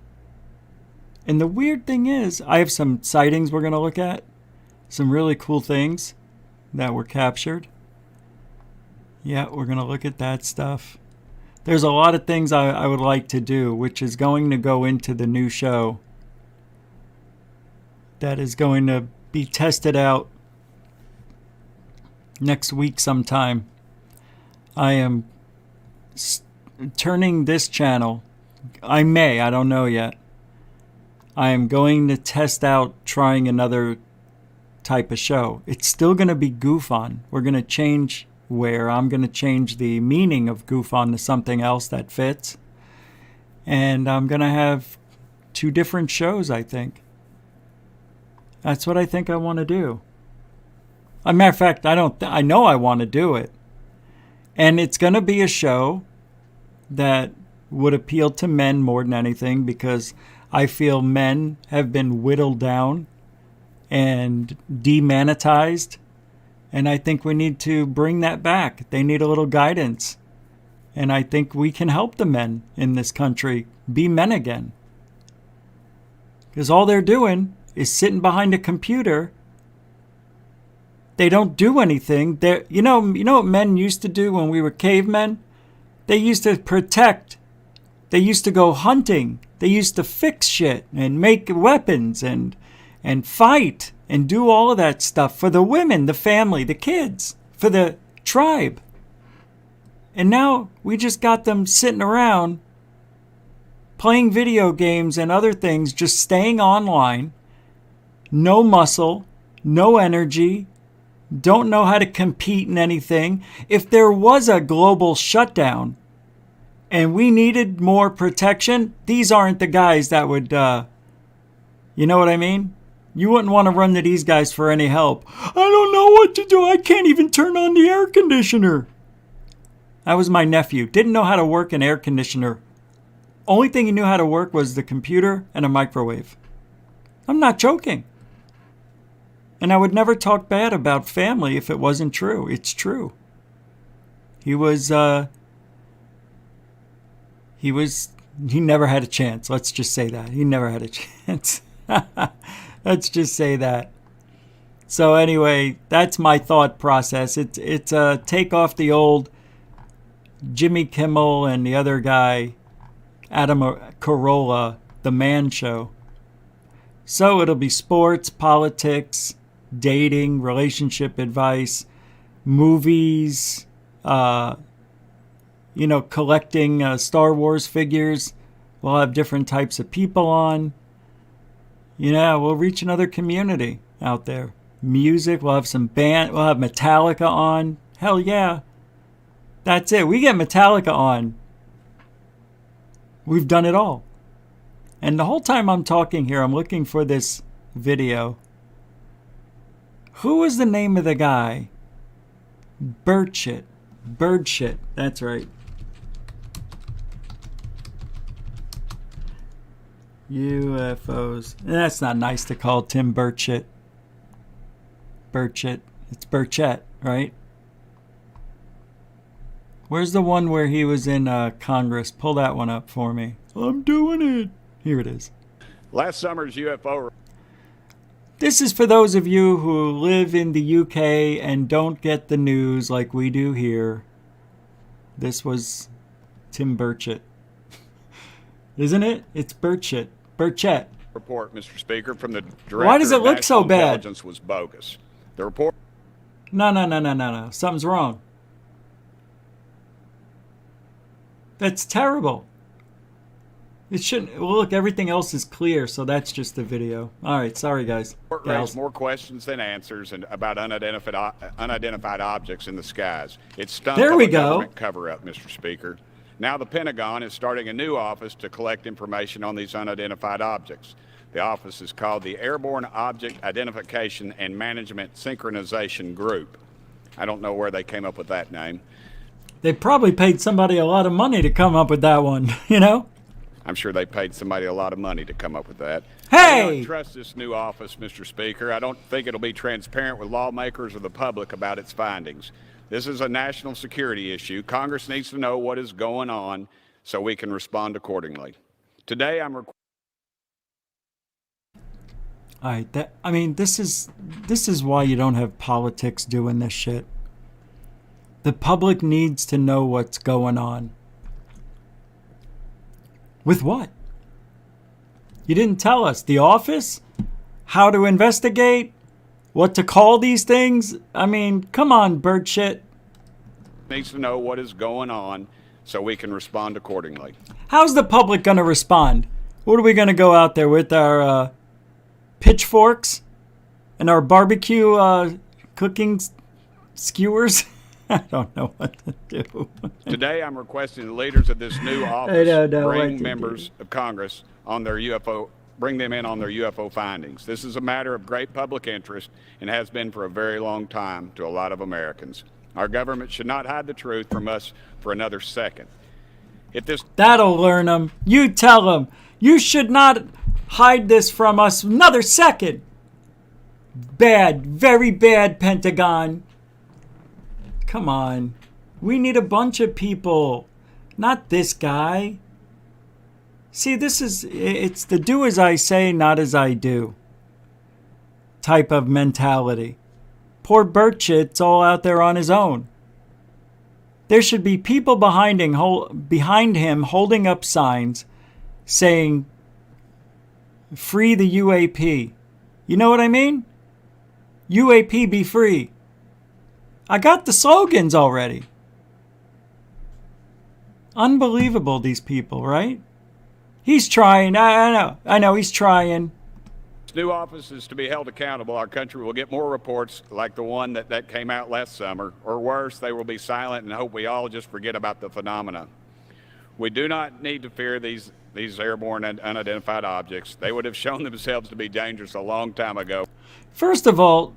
And the weird thing is, I have some sightings we're going to look at. Some really cool things that were captured. Yeah, we're going to look at that stuff. There's a lot of things I would like to do, which is going to go into the new show. That is going to be tested out next week sometime. I am turning this channel. I don't know yet. I am going to test out trying another type of show. It's still going to be Goof On. We're going to change I'm going to change the meaning of Goof On to something else that fits. And I'm going to have 2 different shows, I think. That's what I think I want to do. As a matter of fact, I know I want to do it. And it's going to be a show that would appeal to men more than anything because I feel men have been whittled down and demonetized. And I think we need to bring that back. They need a little guidance. And I think we can help the men in this country be men again. Because all they're doing is sitting behind a computer. They don't do anything. You know what men used to do when we were cavemen? They used to protect. They used to go hunting. They used to fix shit and make weapons and fight and do all of that stuff for the women, the family, the kids, for the tribe. And now we just got them sitting around playing video games and other things, just staying online. No muscle, no energy, don't know how to compete in anything. If there was a global shutdown and we needed more protection, these aren't the guys that would, you know what I mean? You wouldn't want to run to these guys for any help. I don't know what to do. I can't even turn on the air conditioner. That was my nephew. Didn't know how to work an air conditioner. Only thing he knew how to work was the computer and a microwave. I'm not joking. And I would never talk bad about family if it wasn't true. It's true. He never had a chance. Let's just say that. He never had a chance. Let's just say that. So anyway, that's my thought process. It's a take off the old Jimmy Kimmel and the other guy, Adam Carolla, The Man Show. So it'll be sports, politics, dating, relationship advice, movies, collecting Star Wars figures. We'll have different types of people on. We'll reach another community out there. Music, we'll have some band, we'll have Metallica on. Hell yeah. That's it. We get Metallica on. We've done it all. And the whole time I'm talking here, I'm looking for this video. Who was the name of the guy? Birdshit. That's right. UFOs. That's not nice to call Tim Burchett. It's Burchett, right? Where's the one where he was in Congress? Pull that one up for me. I'm doing it. Here it is. Last summer's UFO. This is for those of you who live in the UK and don't get the news like we do here. This was Tim Burchett. Isn't it? It's Burchett. Report, Mr. Speaker, from the Director Why does it look National so bad? Intelligence was bogus. The report. No. Something's wrong. That's terrible. It shouldn't. Well, look, everything else is clear, so that's just the video. All right, sorry, guys. Report raised more questions than answers and about unidentified objects in the skies. It's stunk there we a go. Government cover-up, Mr. Speaker. Now the Pentagon is starting a new office to collect information on these unidentified objects. The office is called the Airborne Object Identification and Management Synchronization Group. I don't know where they came up with that name. They probably paid somebody a lot of money to come up with that one, I'm sure they paid somebody a lot of money to come up with that. Hey! I don't trust this new office, Mr. Speaker. I don't think it'll be transparent with lawmakers or the public about its findings. This is a national security issue. Congress needs to know what is going on so we can respond accordingly. Today, I'm all right, this is why you don't have politics doing this shit. The public needs to know what's going on. With what? You didn't tell us. The office? How to investigate? What to call these things? Come on, bird shit. Needs to know what is going on so we can respond accordingly. How's the public going to respond? What are we going to go out there with our pitchforks and our barbecue cooking skewers? I don't know what to do. Today, I'm requesting the leaders of this new office bring members of Congress on their UFO, bring them in on their UFO findings. This is a matter of great public interest and has been for a very long time to a lot of Americans. Our government should not hide the truth from us for another second. That'll learn them. You tell them. You should not hide this from us another second. Bad, very bad, Pentagon. Come on. We need a bunch of people. Not this guy. See, it's the do as I say, not as I do type of mentality. Poor Burchett's all out there on his own. There should be people behind him holding up signs saying, free the UAP. You know what I mean? UAP be free. I got the slogans already. Unbelievable, these people, right? He's trying. I know he's trying. This new office is to be held accountable. Our country will get more reports like the one that came out last summer, or worse, they will be silent and hope we all just forget about the phenomena. We do not need to fear these airborne and unidentified objects. They would have shown themselves to be dangerous a long time ago. First of all,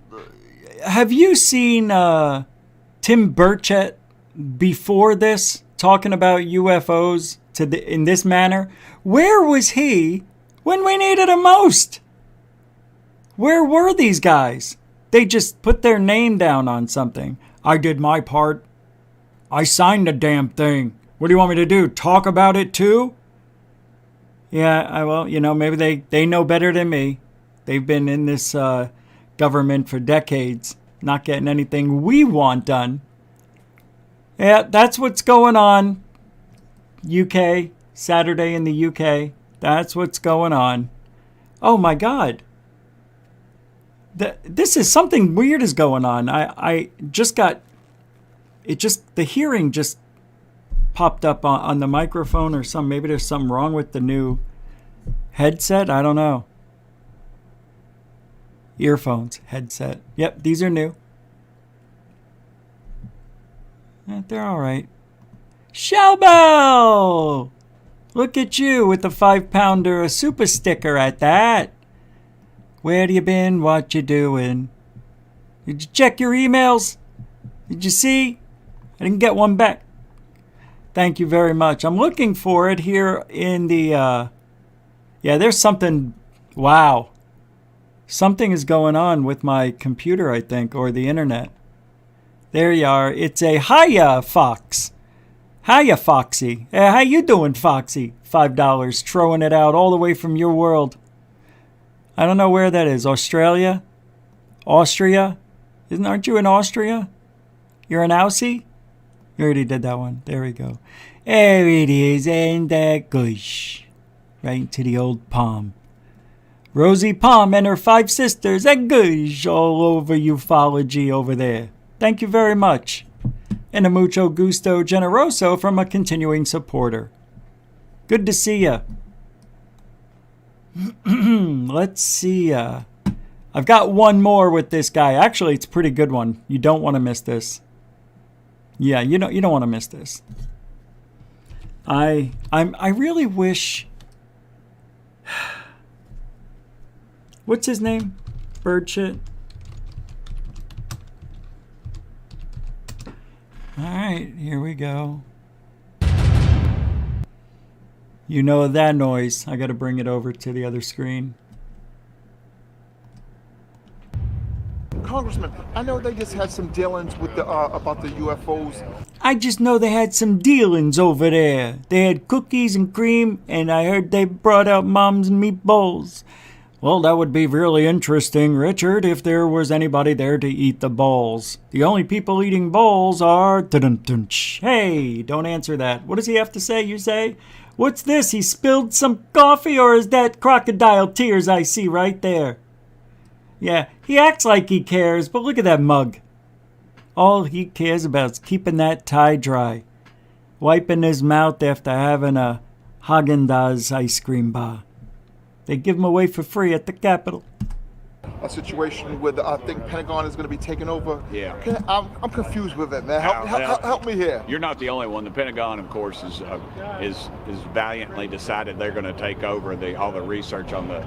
have you seen Tim Burchett before this talking about UFOs in this manner? Where was he when we needed him most? Where were these guys? They just put their name down on something. I did my part. I signed the damn thing. What do you want me to do? Talk about it too? Yeah, well, maybe they know better than me. They've been in this government for decades, not getting anything we want done. Yeah, that's what's going on. UK, Saturday in the UK. That's what's going on. Oh my God. This is something weird is going on. I just got, the hearing just popped up on the microphone or something. Maybe there's something wrong with the new headset. I don't know. Earphones, headset. Yep, these are new. They're all right. Shellbell! Look at you with the 5-pounder, a super sticker at that. Where you been? What you doing? Did you check your emails? Did you see? I didn't get one back. Thank you very much. I'm looking for it here in the, there's something, wow. Something is going on with my computer, I think, or the internet. There you are. It's a hiya, Fox. Hiya, Foxy. How you doing, Foxy? $5, throwing it out all the way from your world. I don't know where that is. Australia? Austria? Aren't you in Austria? You're in Aussie? You already did that one. There we go. There it is, and that gosh. Right into the old palm. Rosie Palm and her 5 sisters, and gosh, all over ufology over there. Thank you very much. And a mucho gusto generoso from a continuing supporter. Good to see ya. Let's see. I've got one more with this guy. Actually, it's a pretty good one. You don't want to miss this. Yeah, you don't want to miss this. I really wish. What's his name? Birdshit. All right, here we go. You know that noise. I got to bring it over to the other screen. Congressman, I know they just had some dealings with the about the UFOs. I just know they had some dealings over there. They had cookies and cream, and I heard they brought out moms and meatballs. Well, that would be really interesting, Richard, if there was anybody there to eat the balls. The only people eating balls are... Hey, don't answer that. What does he have to say, you say? What's this? He spilled some coffee, or is that crocodile tears I see right there? Yeah, he acts like he cares, but look at that mug. All he cares about is keeping that tie dry. Wiping his mouth after having a Haagen-Dazs ice cream bar. They give them away for free at the Capitol. A situation where I think Pentagon is going to be taken over. Yeah. I'm confused with it, man. Help me here. You're not the only one. The Pentagon, of course, is valiantly decided they're going to take over all the research on the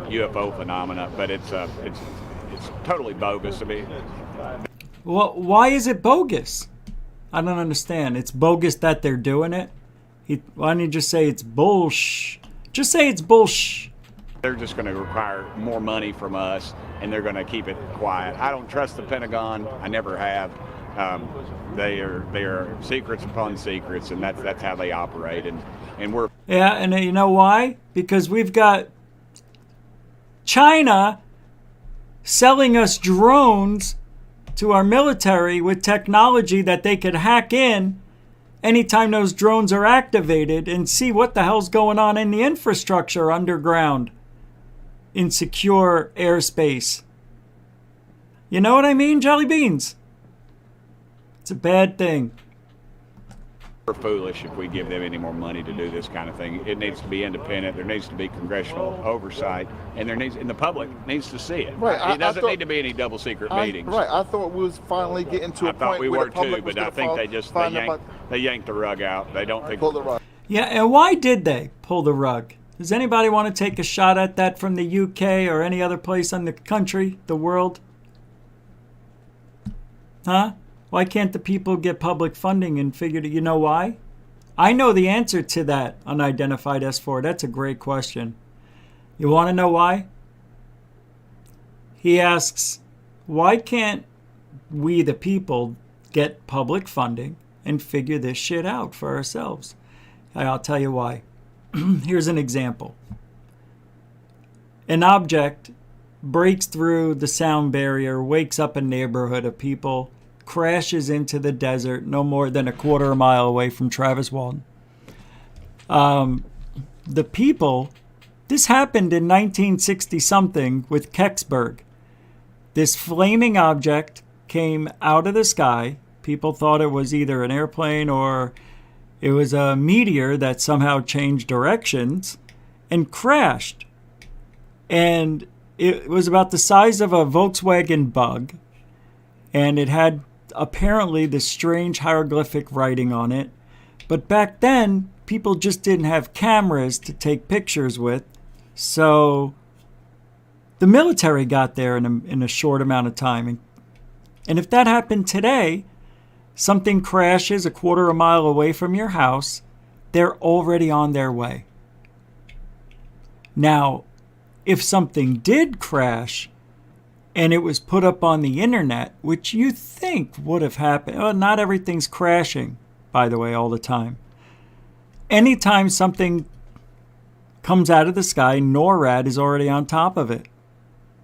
UFO phenomena, but it's totally bogus. I mean, well, why is it bogus? I don't understand. It's bogus that they're doing it. Why don't you just say it's bullsh? Just say it's bullsh. They're just going to require more money from us, and they're going to keep it quiet. I don't trust the Pentagon. I never have. They are secrets upon secrets, and that's how they operate. And we're and you know why? Because we've got China selling us drones to our military with technology that they could hack in anytime those drones are activated and see what the hell's going on in the infrastructure underground in secure airspace. You know what I mean, Jelly Beans? It's a bad thing. We're foolish if we give them any more money to do this kind of thing. It needs to be independent. There needs to be congressional oversight, and the public needs to see it. Right. It doesn't need to be any double secret meetings. Right. I thought we was finally getting to a point we where were the public too, was but I think they yanked the rug out. They don't think pull the rug. Yeah, and why did they pull the rug? Does anybody want to take a shot at that from the UK or any other place in the country, the world? Huh? Why can't the people get public funding and figure you know why? I know the answer to that unidentified S4. That's a great question. You want to know why? He asks, why can't we, the people, get public funding and figure this shit out for ourselves? I'll tell you why. Here's an example. An object breaks through the sound barrier, wakes up a neighborhood of people, crashes into the desert no more than a quarter mile away from Travis Walton. The people, this happened in 1960-something with Kecksburg. This flaming object came out of the sky. People thought it was either an airplane or it was a meteor that somehow changed directions and crashed. And it was about the size of a Volkswagen Bug. And it had apparently this strange hieroglyphic writing on it. But back then, people just didn't have cameras to take pictures with. So the military got there in a short amount of time. And if that happened today, something crashes a quarter of a mile away from your house, they're already on their way. Now, if something did crash and it was put up on the internet, which you think would have happened, well, not everything's crashing, by the way, all the time. Anytime something comes out of the sky, NORAD is already on top of it.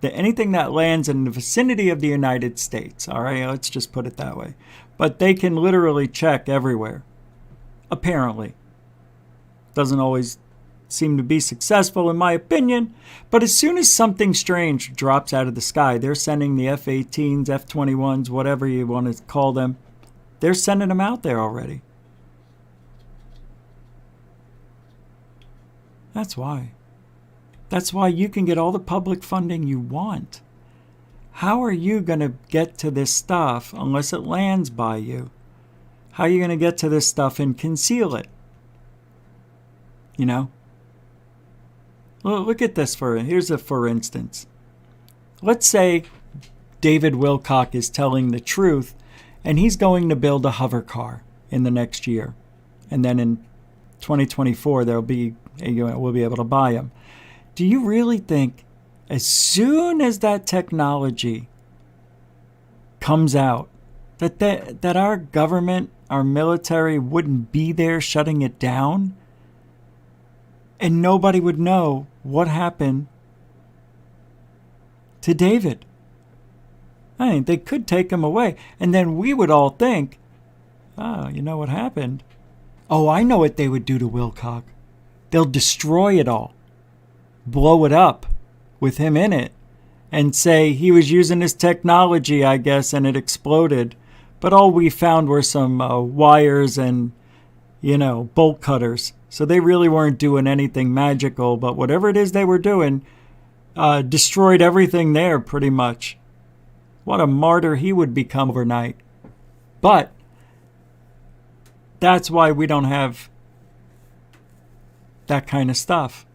Anything that lands in the vicinity of the United States, all right, let's just put it that way. But they can literally check everywhere, apparently. Doesn't always seem to be successful, in my opinion. But as soon as something strange drops out of the sky, they're sending the F-18s, F-21s, whatever you want to call them. They're sending them out there already. That's why. That's why you can get all the public funding you want. How are you going to get to this stuff unless it lands by you? How are you going to get to this stuff and conceal it? You know? Well, look at this. Here's a for instance. Let's say David Wilcock is telling the truth and he's going to build a hover car in the next year. And then in 2024, we'll be able to buy them. Do you really think as soon as that technology comes out, that our government, our military wouldn't be there shutting it down? And nobody would know what happened to David. I mean, they could take him away. And then we would all think, oh, you know what happened? Oh, I know what they would do to Wilcock. They'll destroy it all. Blow it up with him in it and say he was using this technology, I guess, and it exploded. But all we found were some wires and, bolt cutters. So they really weren't doing anything magical, but whatever it is they were doing, destroyed everything there pretty much. What a martyr he would become overnight. But that's why we don't have that kind of stuff.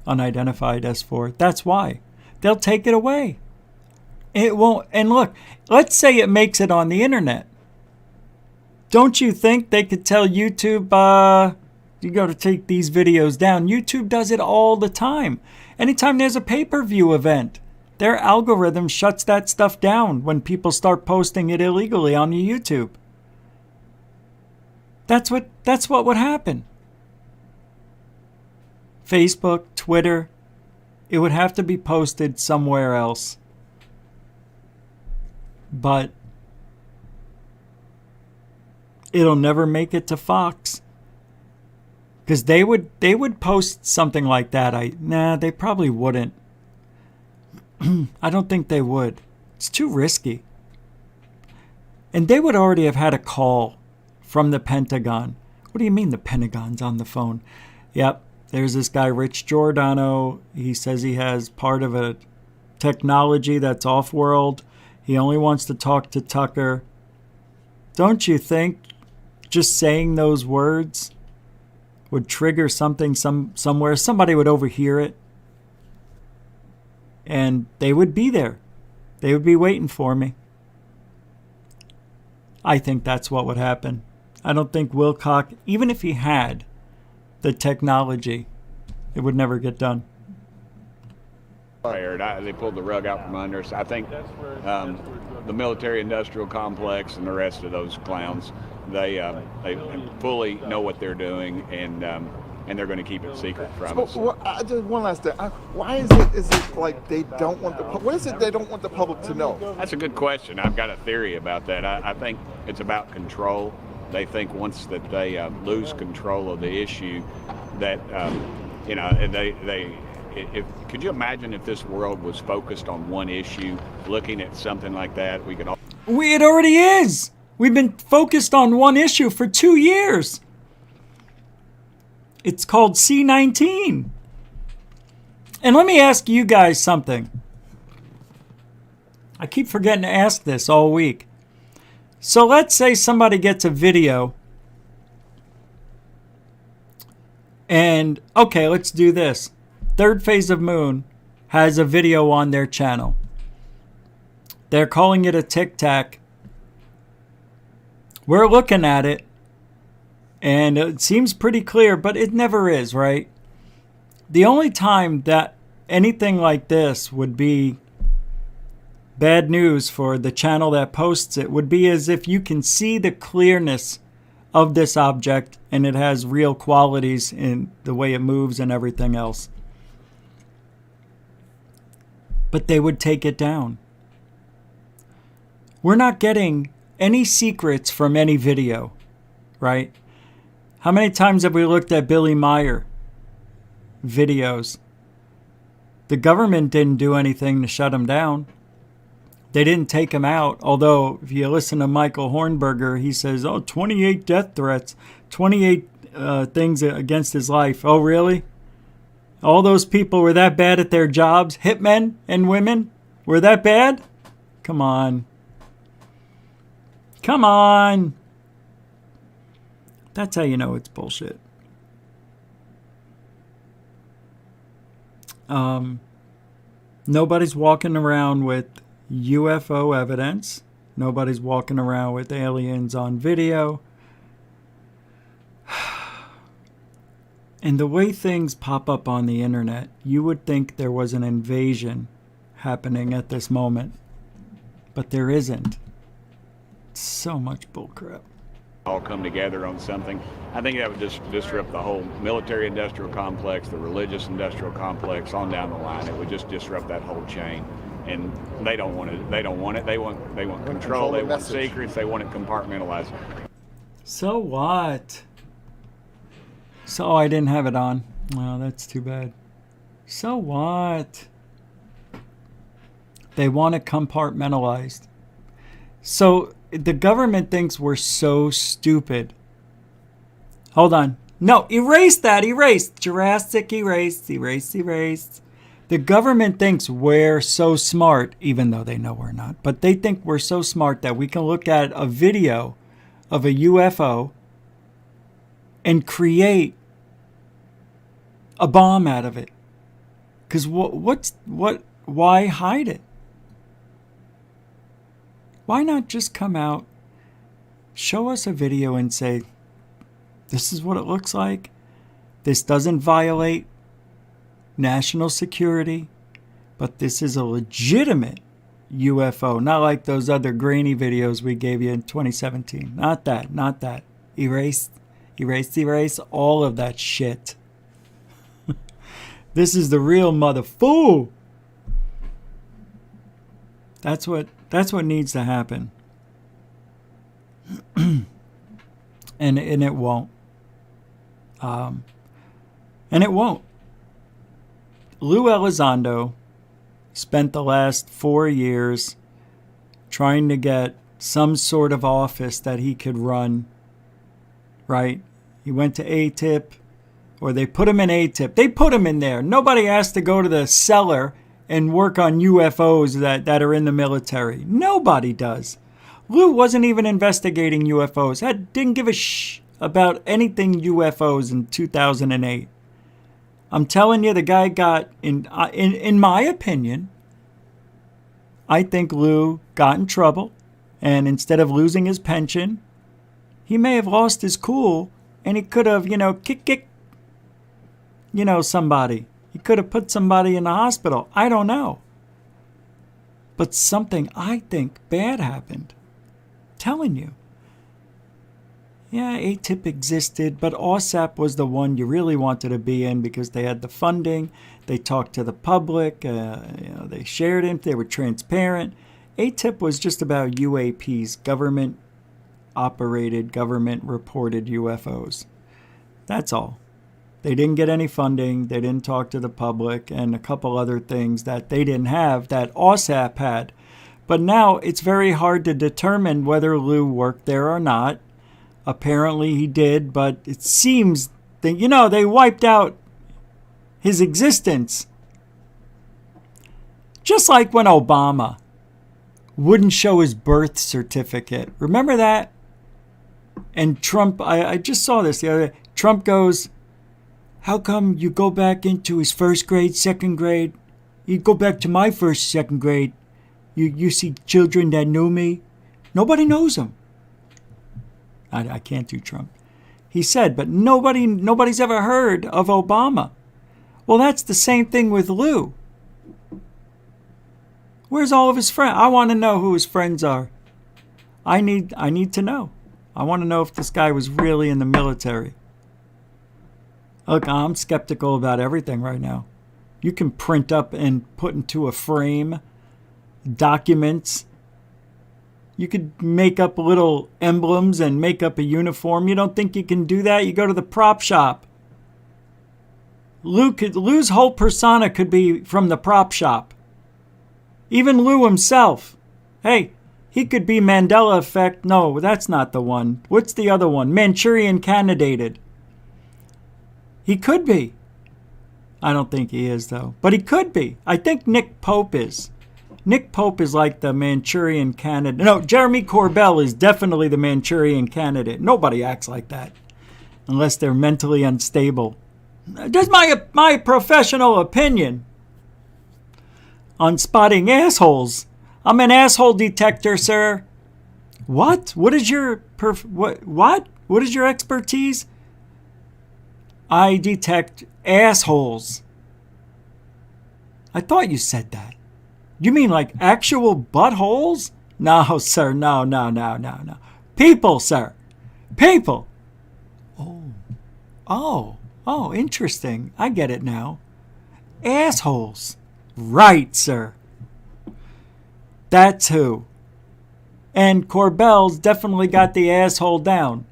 Unidentified S4. That's why. They'll take it away. It won't. And look, let's say it makes it on the internet. Don't you think they could tell YouTube, you got to take these videos down? YouTube does it all the time. Anytime there's a pay-per-view event, their algorithm shuts that stuff down when people start posting it illegally on the YouTube. That's what would happen. Facebook, Twitter, it would have to be posted somewhere else. But it'll never make it to Fox. Because they would post something like that. They probably wouldn't. I don't think they would. It's too risky. And they would already have had a call from the Pentagon. What do you mean the Pentagon's on the phone? Yep, there's this guy, Rich Giordano. He says he has part of a technology that's off-world. He only wants to talk to Tucker. Don't you think just saying those words would trigger something somewhere? Somebody would overhear it. And they would be there. They would be waiting for me. I think that's what would happen. I don't think Wilcock, even if he had the technology, it would never get done. They pulled the rug out from under us. I think the military-industrial complex and the rest of those clowns, they fully know what they're doing, and they're going to keep it secret from us. Just one last thing. Why is it like they don't want what is it they don't want the public to know? That's a good question. I've got a theory about that. I think it's about control. They think once that they lose control of the issue, that could you imagine if this world was focused on one issue, looking at something like that? It already is. We've been focused on one issue for 2 years. It's called C-19. And let me ask you guys something. I keep forgetting to ask this all week. So let's say somebody gets a video. And, okay, let's do this. Third Phase of Moon has a video on their channel. They're calling it a Tic Tac. We're looking at it. And it seems pretty clear, but it never is, right? The only time that anything like this would be bad news for the channel that posts it would be as if you can see the clearness of this object and it has real qualities in the way it moves and everything else. But they would take it down. We're not getting any secrets from any video, right? How many times have we looked at Billy Meyer videos? The government didn't do anything to shut him down. They didn't take him out. Although, if you listen to Michael Hornberger, he says, 28 death threats, 28 things against his life. Oh, really? All those people were that bad at their jobs? Hitmen and women were that bad? Come on. Come on. That's how you know it's bullshit. Nobody's walking around with UFO evidence. Nobody's walking around with aliens on video. And the way things pop up on the internet, you would think there was an invasion happening at this moment. But there isn't. It's so much bullcrap. All come together on something. I think that would just disrupt the whole military-industrial complex, the religious-industrial complex, on down the line. It would just disrupt that whole chain. And they don't want it. They don't want it. They want control. They want secrets. They want it compartmentalized. So what? So I didn't have it on. Well, that's too bad. So what? They want it compartmentalized. So the government thinks we're so stupid. Hold on. No, erase that. Erase. Jurassic erased. Erased. The government thinks we're so smart, even though they know we're not. But they think we're so smart that we can look at a video of a UFO and create a bomb out of it. Because why hide it? Why not just come out, show us a video and say, this is what it looks like. This doesn't violate national security, but this is a legitimate UFO. Not like those other grainy videos we gave you in 2017. Not that. Erase all of that shit. This is the real mother fool. That's what needs to happen. and it won't. And it won't. Lou Elizondo spent the last 4 years trying to get some sort of office that he could run right? He went to ATIP, or they put him in ATIP. They put him in there. Nobody asked to go to the cellar and work on UFOs that are in the military. Nobody does. Lou wasn't even investigating UFOs. Didn't give a about anything UFOs in 2008. I'm telling you, the guy got, in my opinion, I think Lou got in trouble. And instead of losing his pension, he may have lost his cool, and he could have, kick, somebody. He could have put somebody in the hospital. I don't know. But something I think bad happened. Telling you. Yeah, ATIP existed, but OSAP was the one you really wanted to be in because they had the funding. They talked to the public. They shared it. They were transparent. ATIP was just about UAPs, government-operated, government-reported UFOs. That's all. They didn't get any funding. They didn't talk to the public, and a couple other things that they didn't have that OSAP had. But now it's very hard to determine whether Lou worked there or not. Apparently he did, but it seems that, they wiped out his existence. Just like when Obama wouldn't show his birth certificate. Remember that? And Trump, I just saw this the other day. Trump goes, how come you go back into his first grade, second grade? You go back to my first, second grade. You see children that knew me. Nobody knows him. I can't do Trump. He said, but nobody's ever heard of Obama. Well, that's the same thing with Lou. Where's all of his friends? I want to know who his friends are. I need to know. I want to know if this guy was really in the military. Look, I'm skeptical about everything right now. You can print up and put into a frame documents. You could make up little emblems and make up a uniform. You don't think you can do that? You go to the prop shop. Lou's whole persona could be from the prop shop. Even Lou himself. Hey, he could be Mandela Effect. No, that's not the one. What's the other one? Manchurian Candidated. He could be. I don't think he is, though. But he could be. I think Nick Pope is. Nick Pope is like the Manchurian Candidate. No, Jeremy Corbell is definitely the Manchurian Candidate. Nobody acts like that unless they're mentally unstable. Just my professional opinion on spotting assholes. I'm an asshole detector, sir. What? What is your what? What is your expertise? I detect assholes. I thought you said that. You mean like actual buttholes? No, sir. No. People, sir. People. Oh, interesting. I get it now. Assholes. Right, sir. That's who. And Corbell's definitely got the asshole down.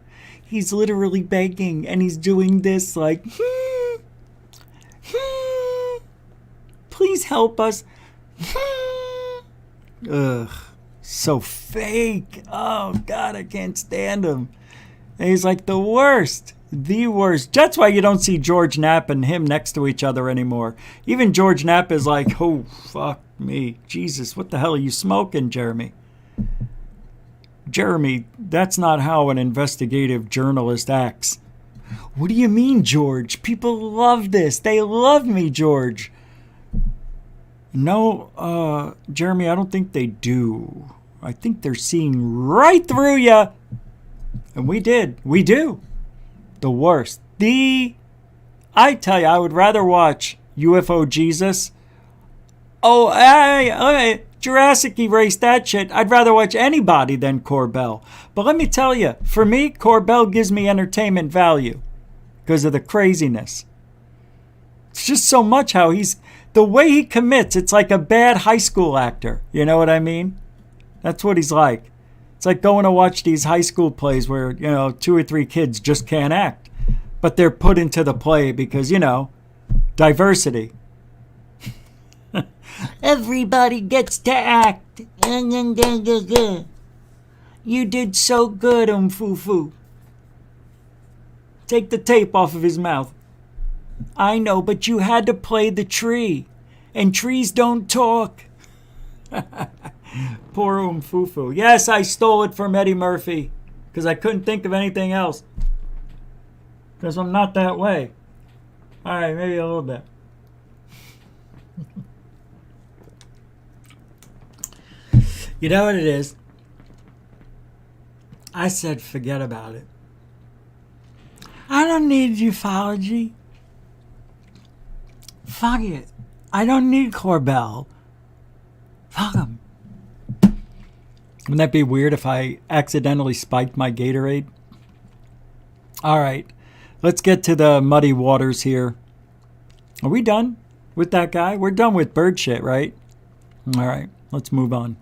He's literally begging, and he's doing this like, please help us. Ugh, so fake. Oh, God, I can't stand him. And he's like the worst. That's why you don't see George Knapp and him next to each other anymore. Even George Knapp is like, oh, fuck me. Jesus, what the hell are you smoking, Jeremy? Jeremy, that's not how an investigative journalist acts. What do you mean, George? People love this. They love me, George. No, Jeremy, I don't think they do. I think they're seeing right through you. And we do. The worst. I tell you, I would rather watch UFO Jesus. Oh, hey, Jurassic erased that shit. I'd rather watch anybody than Corbell. But let me tell you, for me, Corbell gives me entertainment value because of the craziness. It's just so much how the way he commits, it's like a bad high school actor. You know what I mean? That's what he's like. It's like going to watch these high school plays where, 2 or 3 kids just can't act. But they're put into the play because, diversity. Everybody gets to act. You did so good, Fufu. Take the tape off of his mouth. I know, but you had to play the tree. And trees don't talk. Poor Fufu. Yes, I stole it from Eddie Murphy. Because I couldn't think of anything else. Because I'm not that way. Alright, maybe a little bit. You know what it is? I said forget about it. I don't need ufology. Fuck it. I don't need Corbell. Fuck him. Wouldn't that be weird if I accidentally spiked my Gatorade? Alright. Let's get to the muddy waters here. Are we done with that guy? We're done with bird shit, right? Alright. Let's move on.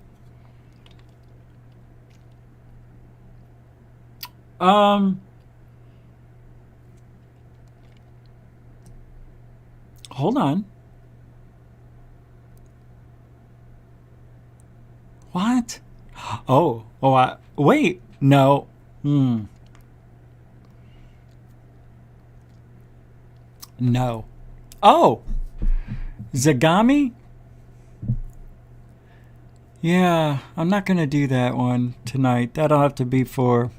Hold on. What? Wait. No. No. Oh. Zagami? Yeah, I'm not going to do that one tonight. That'll have to be for...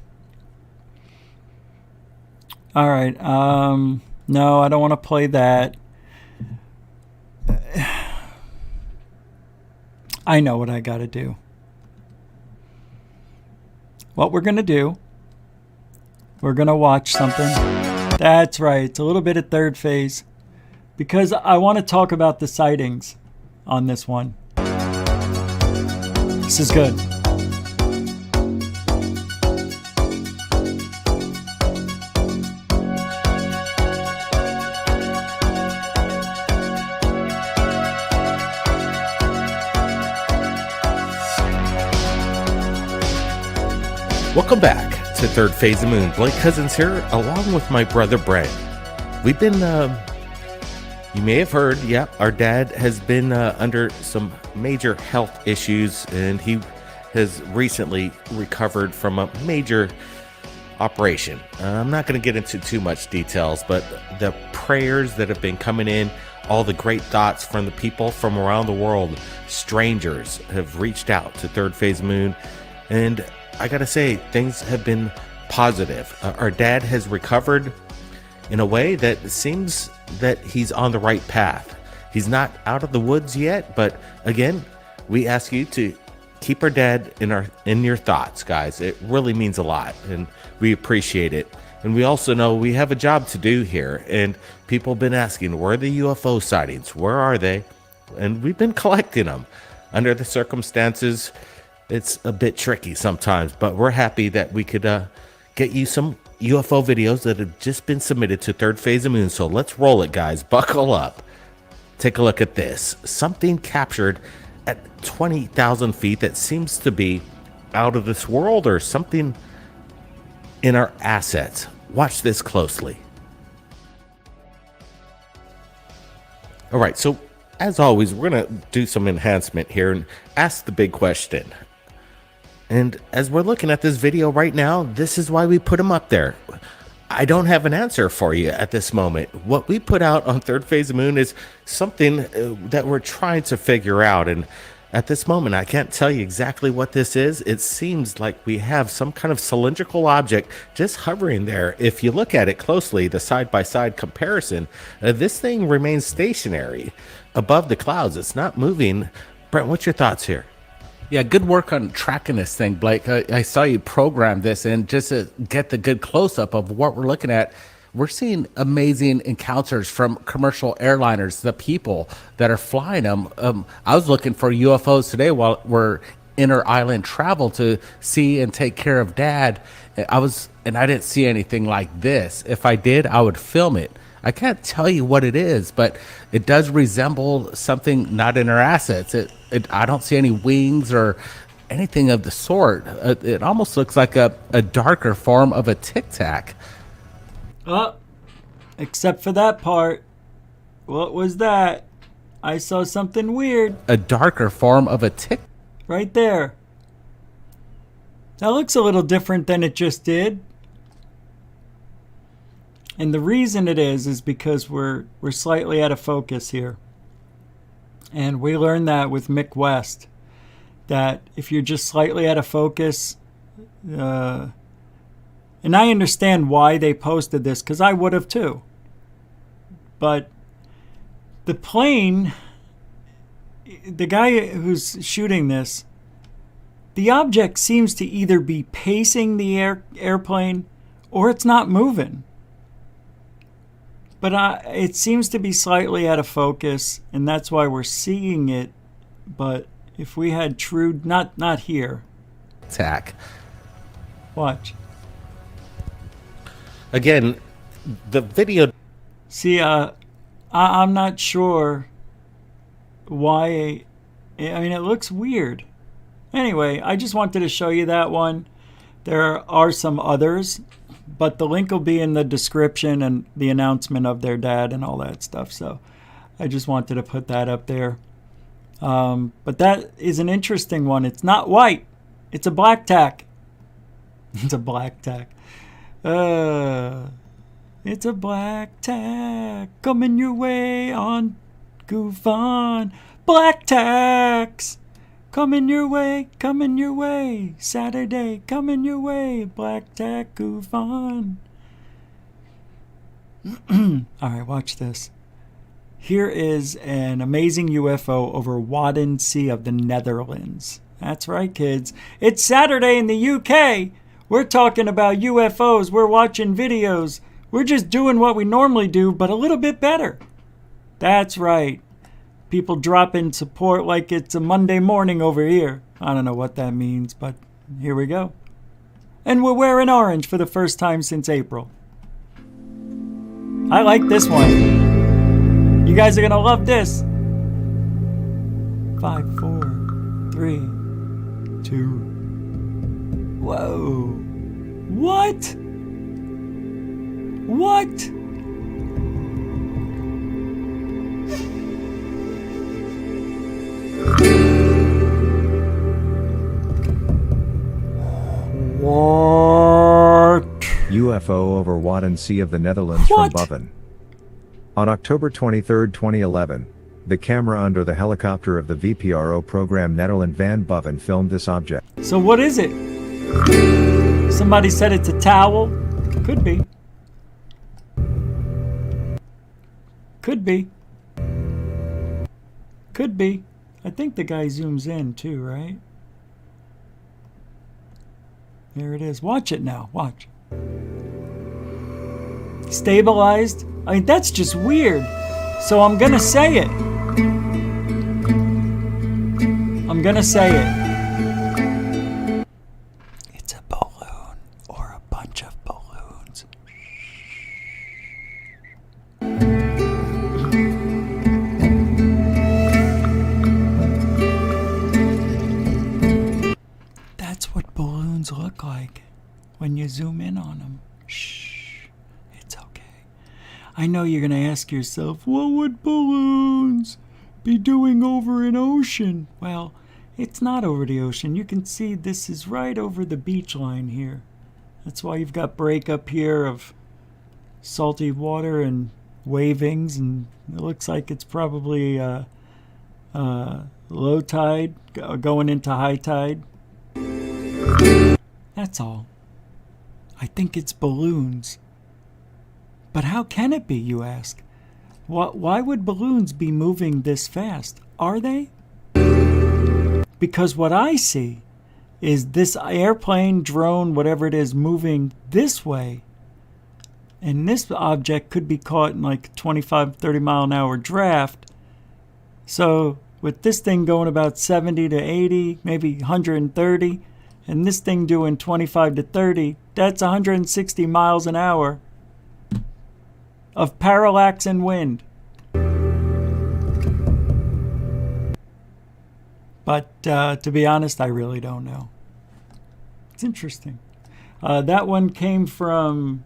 Alright, no, I don't want to play that. I know what I got to do. What we're going to do, we're going to watch something. That's right, it's a little bit of third phase. Because I want to talk about the sightings on this one. This is good. Welcome back to Third Phase of Moon. Blake Cousins here, along with my brother Brent. We've been, you may have heard, our dad has been under some major health issues, and he has recently recovered from a major operation. I'm not going to get into too much details, but the prayers that have been coming in, all the great thoughts from the people from around the world, strangers have reached out to Third Phase Moon, and I gotta say, things have been positive. Our dad has recovered in a way that seems that he's on the right path. He's not out of the woods yet, but again, we ask you to keep our dad in your thoughts, guys. It really means a lot, and we appreciate it. And we also know we have a job to do here, and people have been asking, where are the UFO sightings? Where are they? And we've been collecting them. Under the circumstances, it's a bit tricky sometimes, but we're happy that we could get you some UFO videos that have just been submitted to Third Phase of Moon. So let's roll it, guys. Buckle up. Take a look at this. Something captured at 20,000 feet that seems to be out of this world or something in our assets. Watch this closely. All right, so as always, we're going to do some enhancement here and ask the big question. And as we're looking at this video right now, this is why we put them up there. I don't have an answer for you at this moment. What we put out on Third Phase of Moon is something that we're trying to figure out. And at this moment, I can't tell you exactly what this is. It seems like we have some kind of cylindrical object just hovering there. If you look at it closely, the side-by-side comparison, this thing remains stationary above the clouds. It's not moving. Brent, what's your thoughts here? Yeah, good work on tracking this thing, Blake. I saw you program this, and just to get the good close-up of what we're looking at, we're seeing amazing encounters from commercial airliners, the people that are flying them. I was looking for UFOs today while we're inter-island travel to see and take care of Dad. And I didn't see anything like this. If I did, I would film it. I can't tell you what it is, but it does resemble something not in our assets. I don't see any wings or anything of the sort. It almost looks like a darker form of a Tic Tac. Oh, except for that part. What was that? I saw something weird. A darker form of a Tic. Right there. That looks a little different than it just did. And the reason it is because we're slightly out of focus here. And we learned that with Mick West, that if you're just slightly out of focus, and I understand why they posted this, because I would have too. But the plane, the guy who's shooting this, the object seems to either be pacing the airplane or it's not moving. But it seems to be slightly out of focus, and that's why we're seeing it. But if we had true, not here. Attack. Watch. Again, the video. See, I'm not sure why. I mean, it looks weird. Anyway, I just wanted to show you that one. There are some others, but the link will be in the description and the announcement of their dad and all that stuff. So I just wanted to put that up there. But that is an interesting one. It's not white. It's a black tack. It's a black tack. It's a black tack coming your way on Goof On. Black tacks coming your way, Saturday coming your way, black tack Goof On. All right, watch this. Here is an amazing UFO over Wadden Sea of the Netherlands. That's right, kids. It's Saturday in the UK. We're talking about UFOs. We're watching videos. We're just doing what we normally do, but a little bit better. That's right. People dropping support like it's a Monday morning over here. I don't know what that means, but here we go. And we're wearing orange for the first time since April. I like this one. You guys are going to love this. 5, 4, 3, 2. Whoa. What? What? What? UFO over Wadden Sea of the Netherlands from Boven. On October 23, 2011, the camera under the helicopter of the VPRO program Nederland van Boven filmed this object. So what is it? Somebody said it's a towel. Could be. Could be. Could be. I think the guy zooms in too, right? There it is. Watch it now. Watch. Stabilized. I mean, that's just weird. So I'm gonna say it. I'm gonna say it. It's a balloon or a bunch of balloons. That's what balloons look like when you zoom in on them. Shh, it's okay. I know you're going to ask yourself, what would balloons be doing over an ocean? Well, it's not over the ocean. You can see this is right over the beach line here. That's why you've got break up here of salty water and wavings, and it looks like it's probably low tide going into high tide. That's all. I think it's balloons. But how can it be, you ask? Why would balloons be moving this fast? Are they? Because what I see is this airplane, drone, whatever it is, moving this way. And this object could be caught in like 25, 30 mile an hour draft. So with this thing going about 70 to 80, maybe 130, and this thing doing 25 to 30, that's 160 miles an hour of parallax and wind. But to be honest, I really don't know. It's interesting. That one came from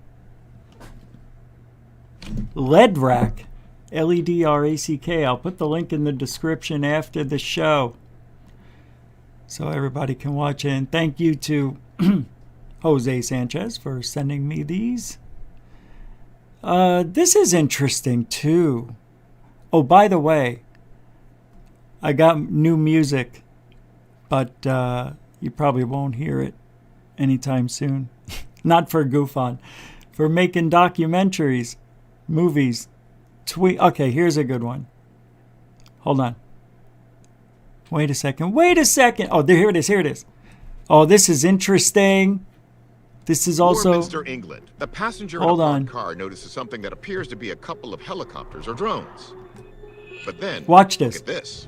Ledrack, Ledrack. I'll put the link in the description after the show so everybody can watch it. And thank you to Jose Sanchez for sending me these. This is interesting too. Oh, by the way, I got new music, but you probably won't hear it anytime soon. Not for Goof On, for making documentaries, movies, Okay, here's a good one. Hold on. Wait a second. Oh, here it is. Oh, this is interesting. This is also... Warminster, England. The passenger in a parked car notices something that appears to be a couple of helicopters or drones. But then, watch this. Look at this.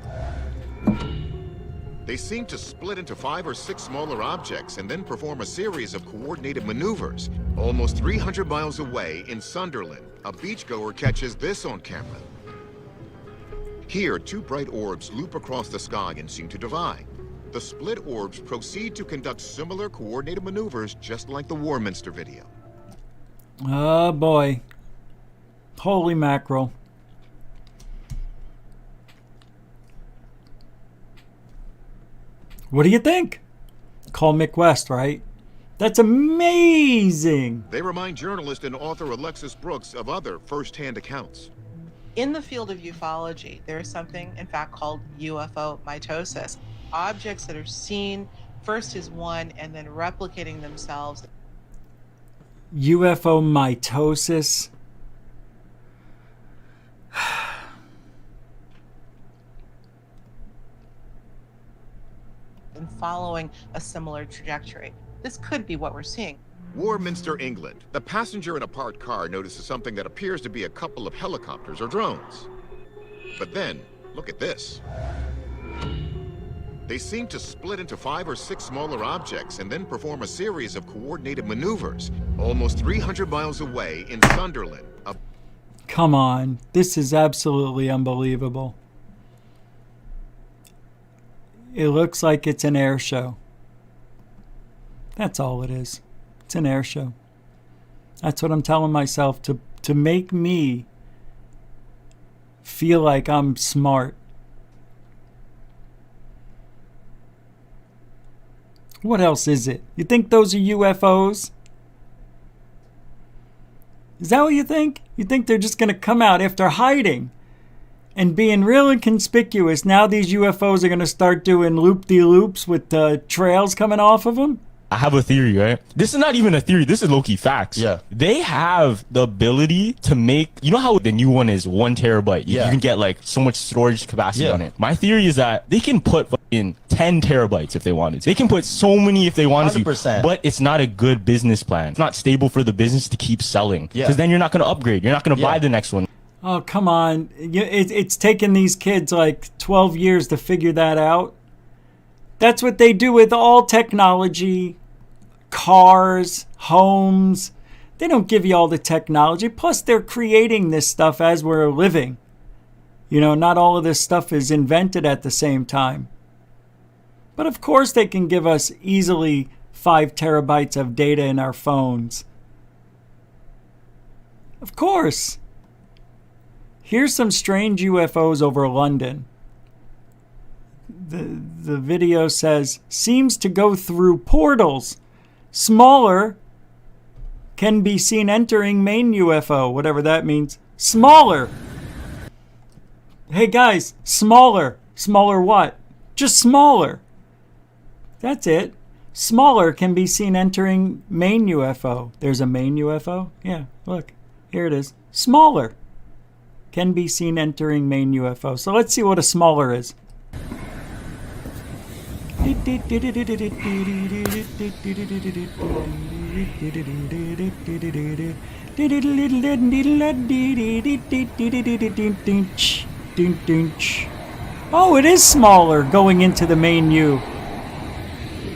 They seem to split into 5 or 6 smaller objects and then perform a series of coordinated maneuvers. Almost 300 miles away in Sunderland, a beachgoer catches this on camera. Here, 2 bright orbs loop across the sky and seem to divide. The split orbs proceed to conduct similar coordinated maneuvers just like the Warminster video. Oh boy. Holy mackerel. What do you think? Call Mick West, right? That's amazing. They remind journalist and author Alexis Brooks of other first-hand accounts. In the field of ufology, there is something, in fact, called UFO mitosis. Objects that are seen first as one and then replicating themselves. UFO mitosis. And following a similar trajectory. This could be what we're seeing. Warminster, England. The passenger in a parked car notices something that appears to be a couple of helicopters or drones. But then, look at this. They seem to split into 5 or 6 smaller objects and then perform a series of coordinated maneuvers. Almost 300 miles away in Sunderland. Come on. This is absolutely unbelievable. It looks like it's an air show. That's all it is. It's an air show. That's what I'm telling myself to make me feel like I'm smart. What else is it? You think those are UFOs? Is that what you think? You think they're just going to come out after hiding and being real inconspicuous? Now these UFOs are going to start doing loop-de-loops with trails coming off of them? I have a theory, right? This is not even a theory. This is low-key facts. Yeah. They have the ability to make... You know how the new one is 1 terabyte? You can get like so much storage capacity on it. My theory is that they can put in 10 terabytes if they wanted to. They can put so many if they wanted 100%. to. But it's not a good business plan. It's not stable for the business to keep selling. Because then you're not going to upgrade. You're not going to buy the next one. Oh, come on. It's taken these kids like 12 years to figure that out. That's what they do with all technology. Cars, homes. They don't give you all the technology. Plus, they're creating this stuff as we're living. You know, not all of this stuff is invented at the same time. But of course, they can give us easily 5 terabytes of data in our phones. Of course. Here's some strange UFOs over London. The video says, seems to go through portals. Smaller can be seen entering main UFO, whatever that means. Smaller. Hey guys, smaller. Smaller what? Just smaller. That's it. Smaller can be seen entering main UFO. There's a main UFO? Yeah, look. Here it is. Smaller can be seen entering main UFO. So let's see what a smaller is. Oh, it is smaller going into the main U.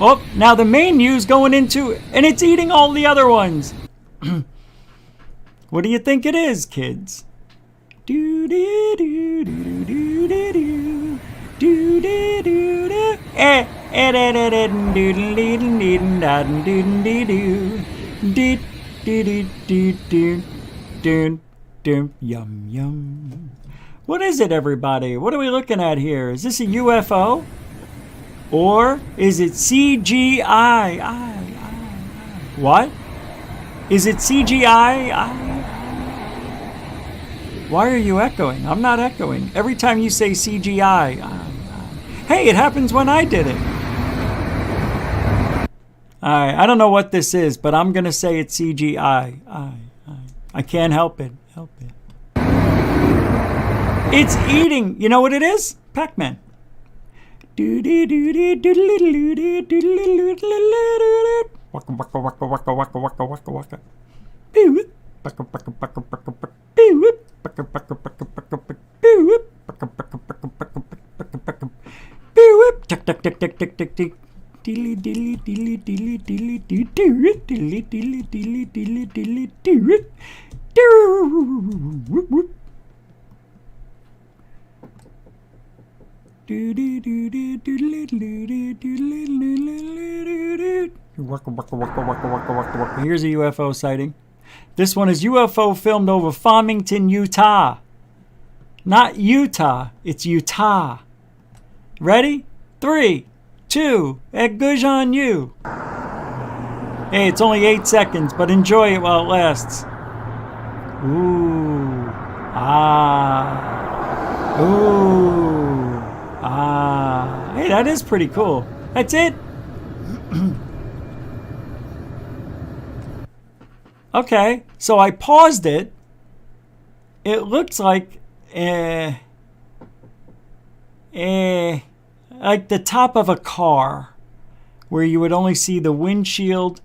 Oh, now the main U's going into, and it's eating all the other ones. What do you think it is, kids? Yum yum. What is it, everybody? What are we looking at here? Is this a UFO? Or is it CGI? What? Is it CGI? Why are you echoing? I'm not echoing. Every time you say CGI, hey, it happens when I did it. Alright, I don't know what this is, but I'm gonna say it's CGI. I can't help it. It's eating. You know what it is? Pac-Man. Waka waka waka waka waka waka waka waka. Baka baka baka baka baka. Baka baka baka baka baka. Baka baka baka baka baka baka. Tick tick tick tick tick tick tick. Dilly dilly dilly dilly dilly dilly dilly dilly dilly dilly dilly dilly. Whoop whoop. Here's a UFO sighting. This one is UFO filmed over Farmington, Utah. Not Utah, it's Utah. Ready? 3, 2, and good on you. Hey, it's only 8 seconds, but enjoy it while it lasts. Ooh. Ah. Ooh. Ah. Hey, that is pretty cool. That's it? Okay, so I paused it. It looks like like the top of a car, where you would only see the windshield,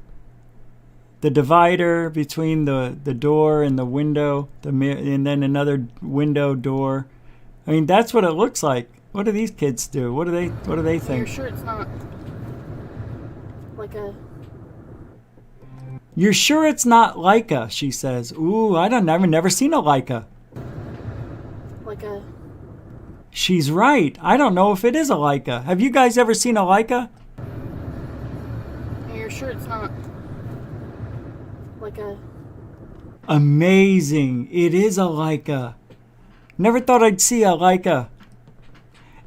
the divider between the door and the window, and then another window door. I mean, that's what it looks like. What do these kids do? What do they think? You're sure it's not like a... You're sure it's not Leica, she says. Ooh, I've never seen a Leica. Like a... She's right. I don't know if it is a Leica. Have you guys ever seen a Leica? You're sure it's not like a... Amazing. It is a Leica. Never thought I'd see a Leica.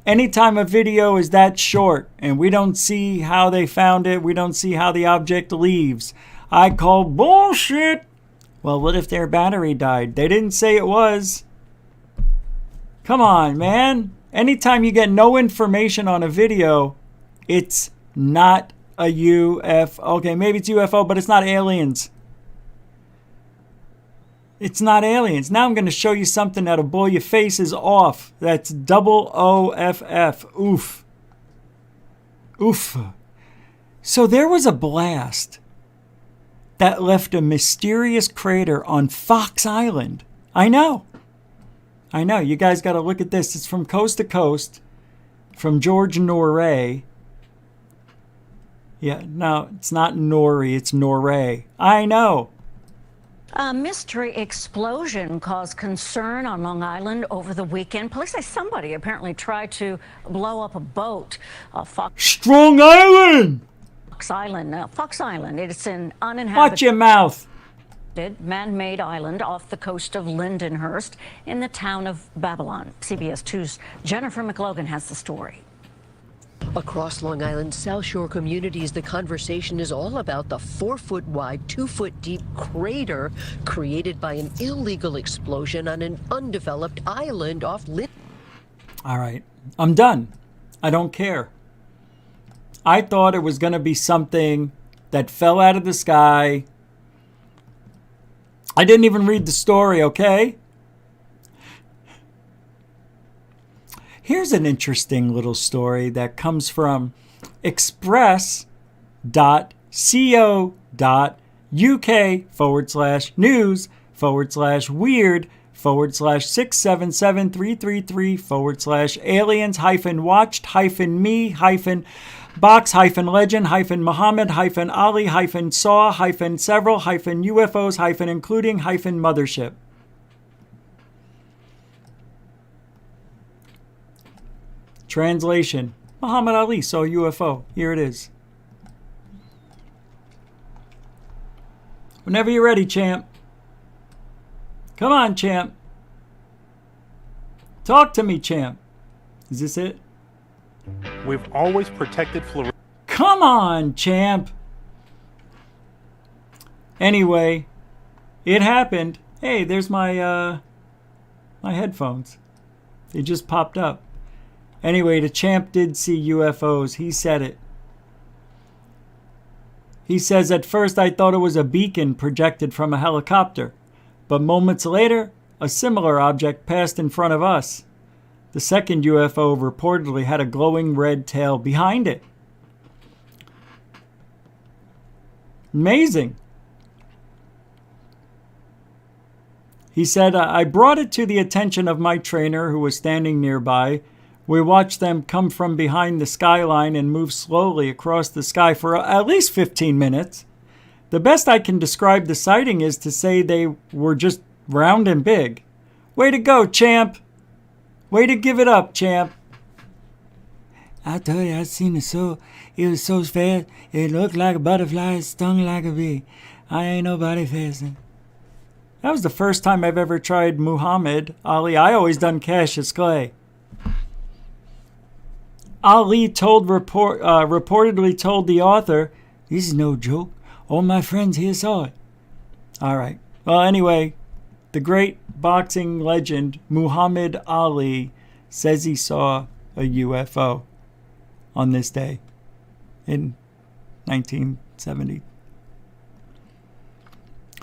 Anytime a video is that short and we don't see how they found it, we don't see how the object leaves, I call bullshit. Well, what if their battery died? They didn't say it was. Come on, man. Anytime you get no information on a video, it's not a UFO. Okay, maybe it's UFO, but it's not aliens. It's not aliens. Now I'm going to show you something that'll blow your faces off. That's OOFF. Oof. Oof. So there was a blast that left a mysterious crater on Fox Island. I know. You guys got to look at this. It's from Coast to Coast, from George Norrie. Yeah, no, it's not Norrie, it's Norrie. I know. A mystery explosion caused concern on Long Island over the weekend. Police say somebody apparently tried to blow up a boat. Strong Island! Fox Island. It's an uninhabited... Watch your mouth. Man-made island off the coast of Lindenhurst in the town of Babylon. CBS 2's Jennifer McLogan has the story. Across Long Island's South Shore communities, the conversation is all about the 4-foot-wide, 2-foot-deep crater created by an illegal explosion on an undeveloped island off All right, I'm done. I don't care. I thought it was going to be something that fell out of the sky. I didn't even read the story, okay? Here's an interesting little story that comes from express.co.uk/news/slash news/several-333/slash aliens-watched-me-box-legend-Muhammad-Ali-saw-several-UFOs-mothership. Translation: Muhammad Ali saw a UFO. Here it is. Whenever you're ready, champ. Come on, champ. Talk to me, champ. Is this it? We've always protected Florida. Come on, champ. Anyway, it happened. Hey, there's my My headphones. They just popped up. Anyway, the champ did see UFOs. He said it. He says, at first I thought it was a beacon projected from a helicopter, but moments later, a similar object passed in front of us. The second UFO reportedly had a glowing red tail behind it. Amazing. He said, I brought it to the attention of my trainer who was standing nearby. We watched them come from behind the skyline and move slowly across the sky for at least 15 minutes. The best I can describe the sighting is to say they were just round and big. Way to go, champ. Way to give it up, champ. I tell you, I seen it it was so fast, it looked like a butterfly, stung like a bee. I ain't nobody faster. That was the first time I've ever tried Muhammad Ali. I always done Cassius Clay. Ali reportedly told the author, this is no joke. All my friends here saw it. All right. Well, anyway, the great boxing legend Muhammad Ali says he saw a UFO on this day in 1970.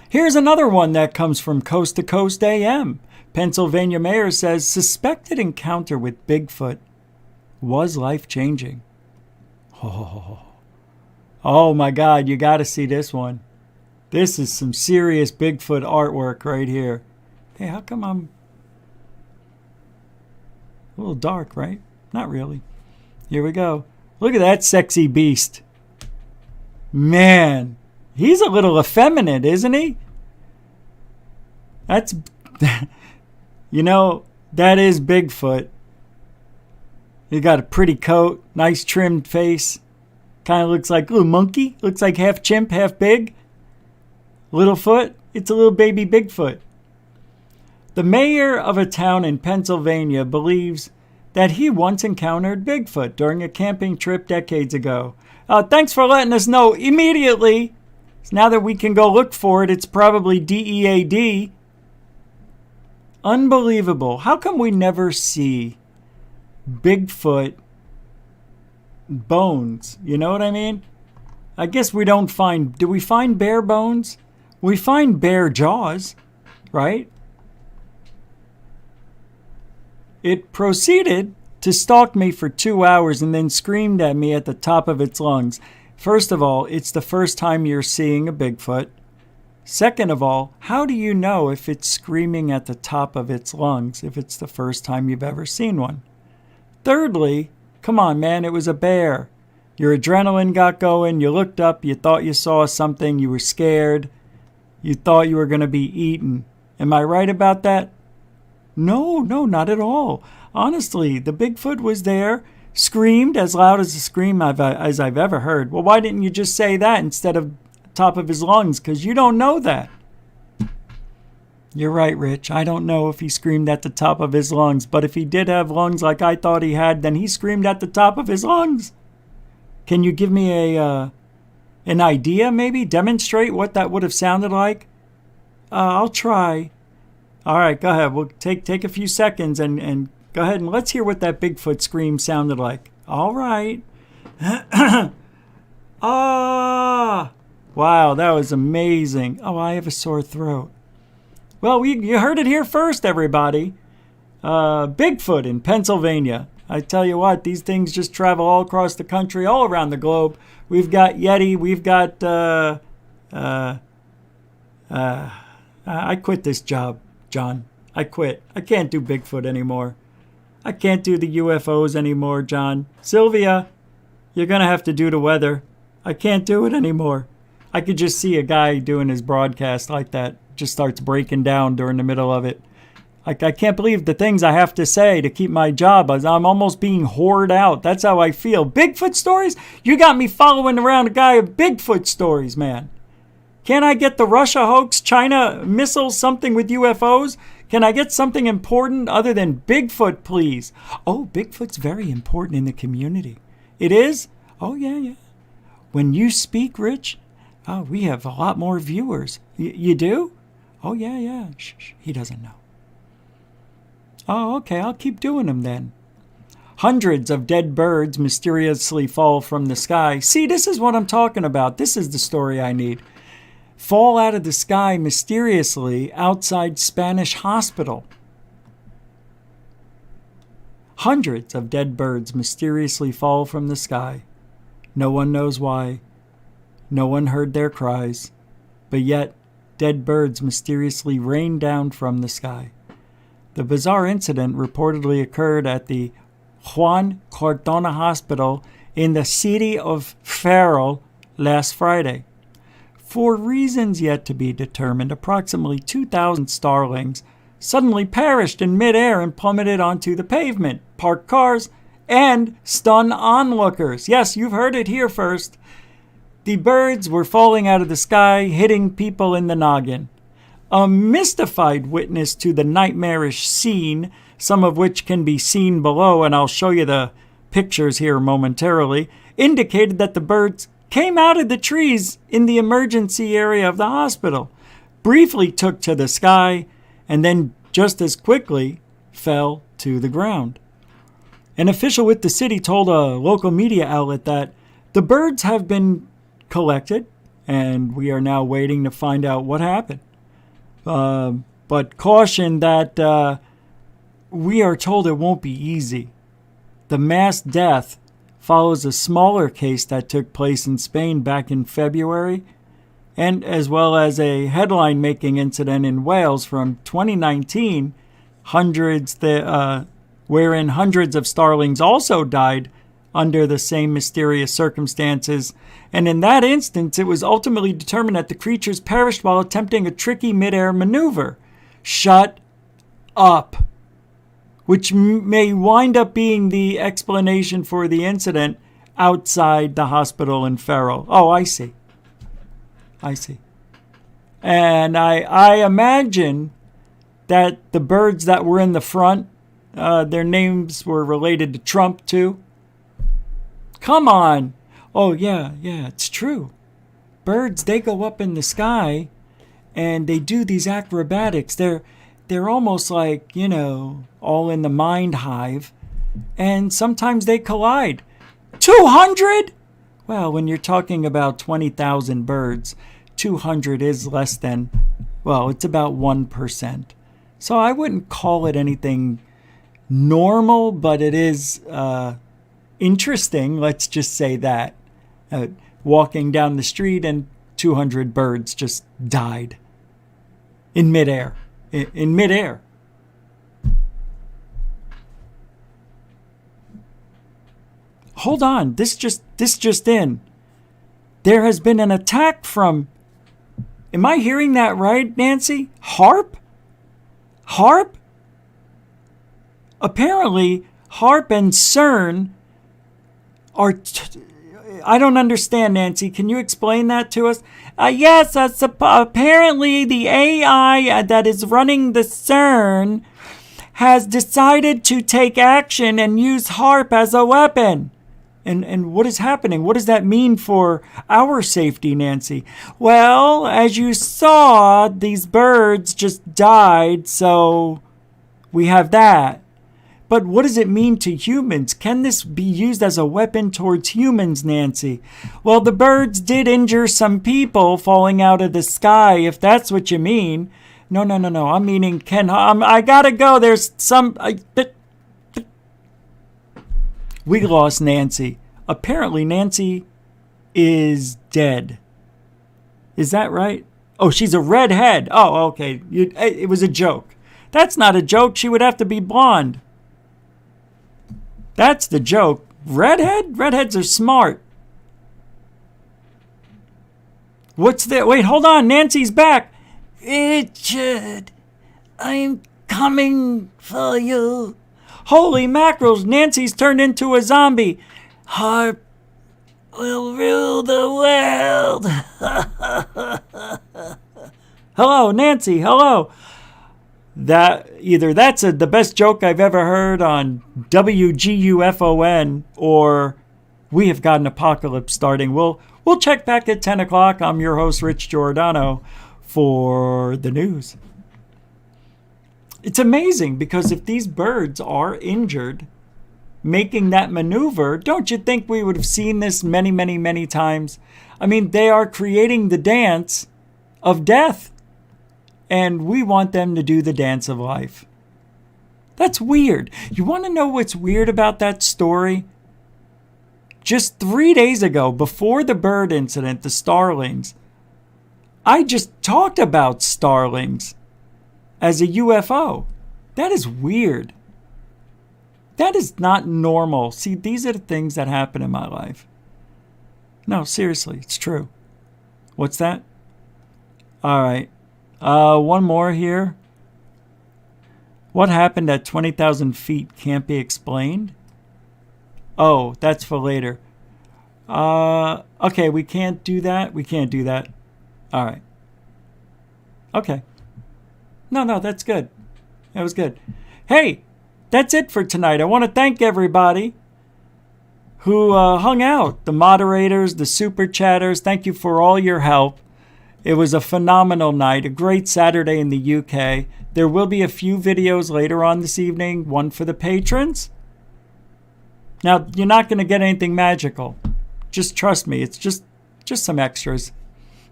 Here's another one that comes from Coast to Coast AM. Pennsylvania mayor says suspected encounter with Bigfoot was life-changing. Oh my God, you got to see this one. This is some serious Bigfoot artwork right here. Hey, how come I'm a little dark, right? Not really. Here we go. Look at that sexy beast. Man, he's a little effeminate, isn't he? That's, you know, that is Bigfoot. He got a pretty coat, nice trimmed face. Kind of looks like a little monkey. Looks like half chimp, half big. Little foot. It's a little baby Bigfoot. The mayor of a town in Pennsylvania believes that he once encountered Bigfoot during a camping trip decades ago. Thanks for letting us know immediately. Now that we can go look for it, it's probably DEAD. Unbelievable. How come we never see Bigfoot bones? You know what I mean? I guess we don't find... Do we find bear bones? We find bear jaws, right? It proceeded to stalk me for 2 hours and then screamed at me at the top of its lungs. First of all, it's the first time you're seeing a Bigfoot. Second of all, how do you know if it's screaming at the top of its lungs if it's the first time you've ever seen one? Thirdly, come on, man, it was a bear. Your adrenaline got going, you looked up, you thought you saw something, you were scared, you thought you were going to be eaten. Am I right about that? No, not at all. Honestly, the Bigfoot was there, screamed as loud as a scream as I've ever heard. Well, why didn't you just say that instead of top of his lungs? Because you don't know that. You're right, Rich. I don't know if he screamed at the top of his lungs, but if he did have lungs like I thought he had, then he screamed at the top of his lungs. Can you give me an idea, maybe? Demonstrate what that would have sounded like? I'll try. All right, go ahead. We'll take a few seconds and go ahead and let's hear what that Bigfoot scream sounded like. All right. Ah! Wow, that was amazing. Oh, I have a sore throat. Well, you heard it here first, everybody. Bigfoot in Pennsylvania. I tell you what, these things just travel all across the country, all around the globe. We've got Yeti. We've got... I quit this job, John. I quit. I can't do Bigfoot anymore. I can't do the UFOs anymore, John. Sylvia, you're going to have to do the weather. I can't do it anymore. I could just see a guy doing his broadcast like that. Just starts breaking down during the middle of it. I can't believe the things I have to say to keep my job. I'm almost being whored out. That's how I feel. Bigfoot stories? You got me following around a guy of Bigfoot stories, man. Can't I get the Russia hoax, China missiles, something with UFOs? Can I get something important other than Bigfoot, please? Oh, Bigfoot's very important in the community. It is? Oh, yeah. When you speak, Rich, we have a lot more viewers. You do? Oh, yeah. Shh, he doesn't know. Oh, okay, I'll keep doing them then. Hundreds of dead birds mysteriously fall from the sky. See, this is what I'm talking about. This is the story I need. Fall out of the sky mysteriously outside Spanish hospital. Hundreds of dead birds mysteriously fall from the sky. No one knows why. No one heard their cries. But yet, dead birds mysteriously rain down from the sky. The bizarre incident reportedly occurred at the Juan Cardona Hospital in the city of Ferrol last Friday. For reasons yet to be determined, approximately 2,000 starlings suddenly perished in midair and plummeted onto the pavement, parked cars, and stunned onlookers. Yes, you've heard it here first. The birds were falling out of the sky, hitting people in the noggin. A mystified witness to the nightmarish scene, some of which can be seen below, and I'll show you the pictures here momentarily, indicated that the birds came out of the trees in the emergency area of the hospital, briefly took to the sky, and then just as quickly fell to the ground. An official with the city told a local media outlet that the birds have been collected, and we are now waiting to find out what happened. But caution that we are told it won't be easy. The mass death follows a smaller case that took place in Spain back in February, and as well as a headline-making incident in Wales from 2019, wherein hundreds of starlings also died under the same mysterious circumstances. And in that instance, it was ultimately determined that the creatures perished while attempting a tricky mid-air maneuver. Shut up. Which may wind up being the explanation for the incident outside the hospital in Ferrol. Oh, I see. And I imagine that the birds that were in the front, their names were related to Trump too. Come on. Oh, yeah, it's true. Birds, they go up in the sky and they do these acrobatics. They're almost like, all in the mind hive. And sometimes they collide. 200? Well, when you're talking about 20,000 birds, 200 is less than, it's about 1%. So I wouldn't call it anything normal, but it is interesting, let's just say that. Walking down the street and 200 birds just died in midair. In midair. Hold on, this just in. There has been an attack from, am I hearing that right, Nancy? HARP? Apparently, HARP and CERN are... I don't understand, Nancy. Can you explain that to us? Yes, apparently the AI that is running the CERN has decided to take action and use HARP as a weapon. And what is happening? What does that mean for our safety, Nancy? Well, as you saw, these birds just died, so we have that. But what does it mean to humans? Can this be used as a weapon towards humans, Nancy? Well, the birds did injure some people falling out of the sky, if that's what you mean. No. I'm meaning, I gotta go. There's some... We lost Nancy. Apparently, Nancy is dead. Is that right? Oh, she's a redhead. Oh, okay. It was a joke. That's not a joke. She would have to be blonde. That's the joke. Redhead? Redheads are smart. What's that? Wait, hold on. Nancy's back. Richard, I'm coming for you. Holy mackerels, Nancy's turned into a zombie. HARP will rule the world. Hello, Nancy, hello. That's the best joke I've ever heard on WGUFON, or we have got an apocalypse starting. We'll check back at 10 o'clock. I'm your host, Rich Giordano, for the news. It's amazing because if these birds are injured making that maneuver, don't you think we would have seen this many, many, many times? I mean, they are creating the dance of death, and we want them to do the dance of life. That's weird. You want to know what's weird about that story? Just 3 days ago, before the bird incident, the starlings, I just talked about starlings as a UFO. That is weird. That is not normal. See, these are the things that happen in my life. No, seriously, it's true. What's that? All right. One more here. What happened at 20,000 feet can't be explained? Oh, that's for later. Okay, we can't do that. We can't do that. All right. Okay. No, that's good. That was good. Hey, that's it for tonight. I want to thank everybody who hung out. The moderators, the super chatters. Thank you for all your help. It was a phenomenal night, a great Saturday in the UK. There will be a few videos later on this evening, one for the patrons. Now, you're not going to get anything magical. Just trust me. It's just some extras,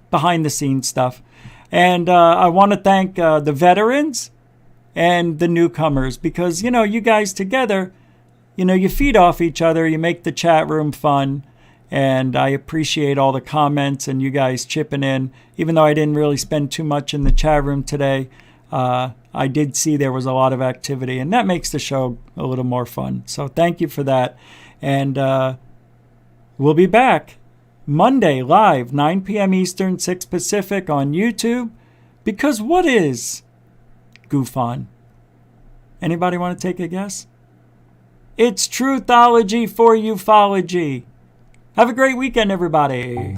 behind the scenes stuff. And I want to thank the veterans and the newcomers because, you guys together, you feed off each other. You make the chat room fun. And I appreciate all the comments and you guys chipping in. Even though I didn't really spend too much in the chat room today, I did see there was a lot of activity. And that makes the show a little more fun. So thank you for that. And we'll be back Monday live, 9 p.m. Eastern, 6 Pacific on YouTube. Because what is GoofOn? Anybody want to take a guess? It's truthology for ufology. Have a great weekend, everybody.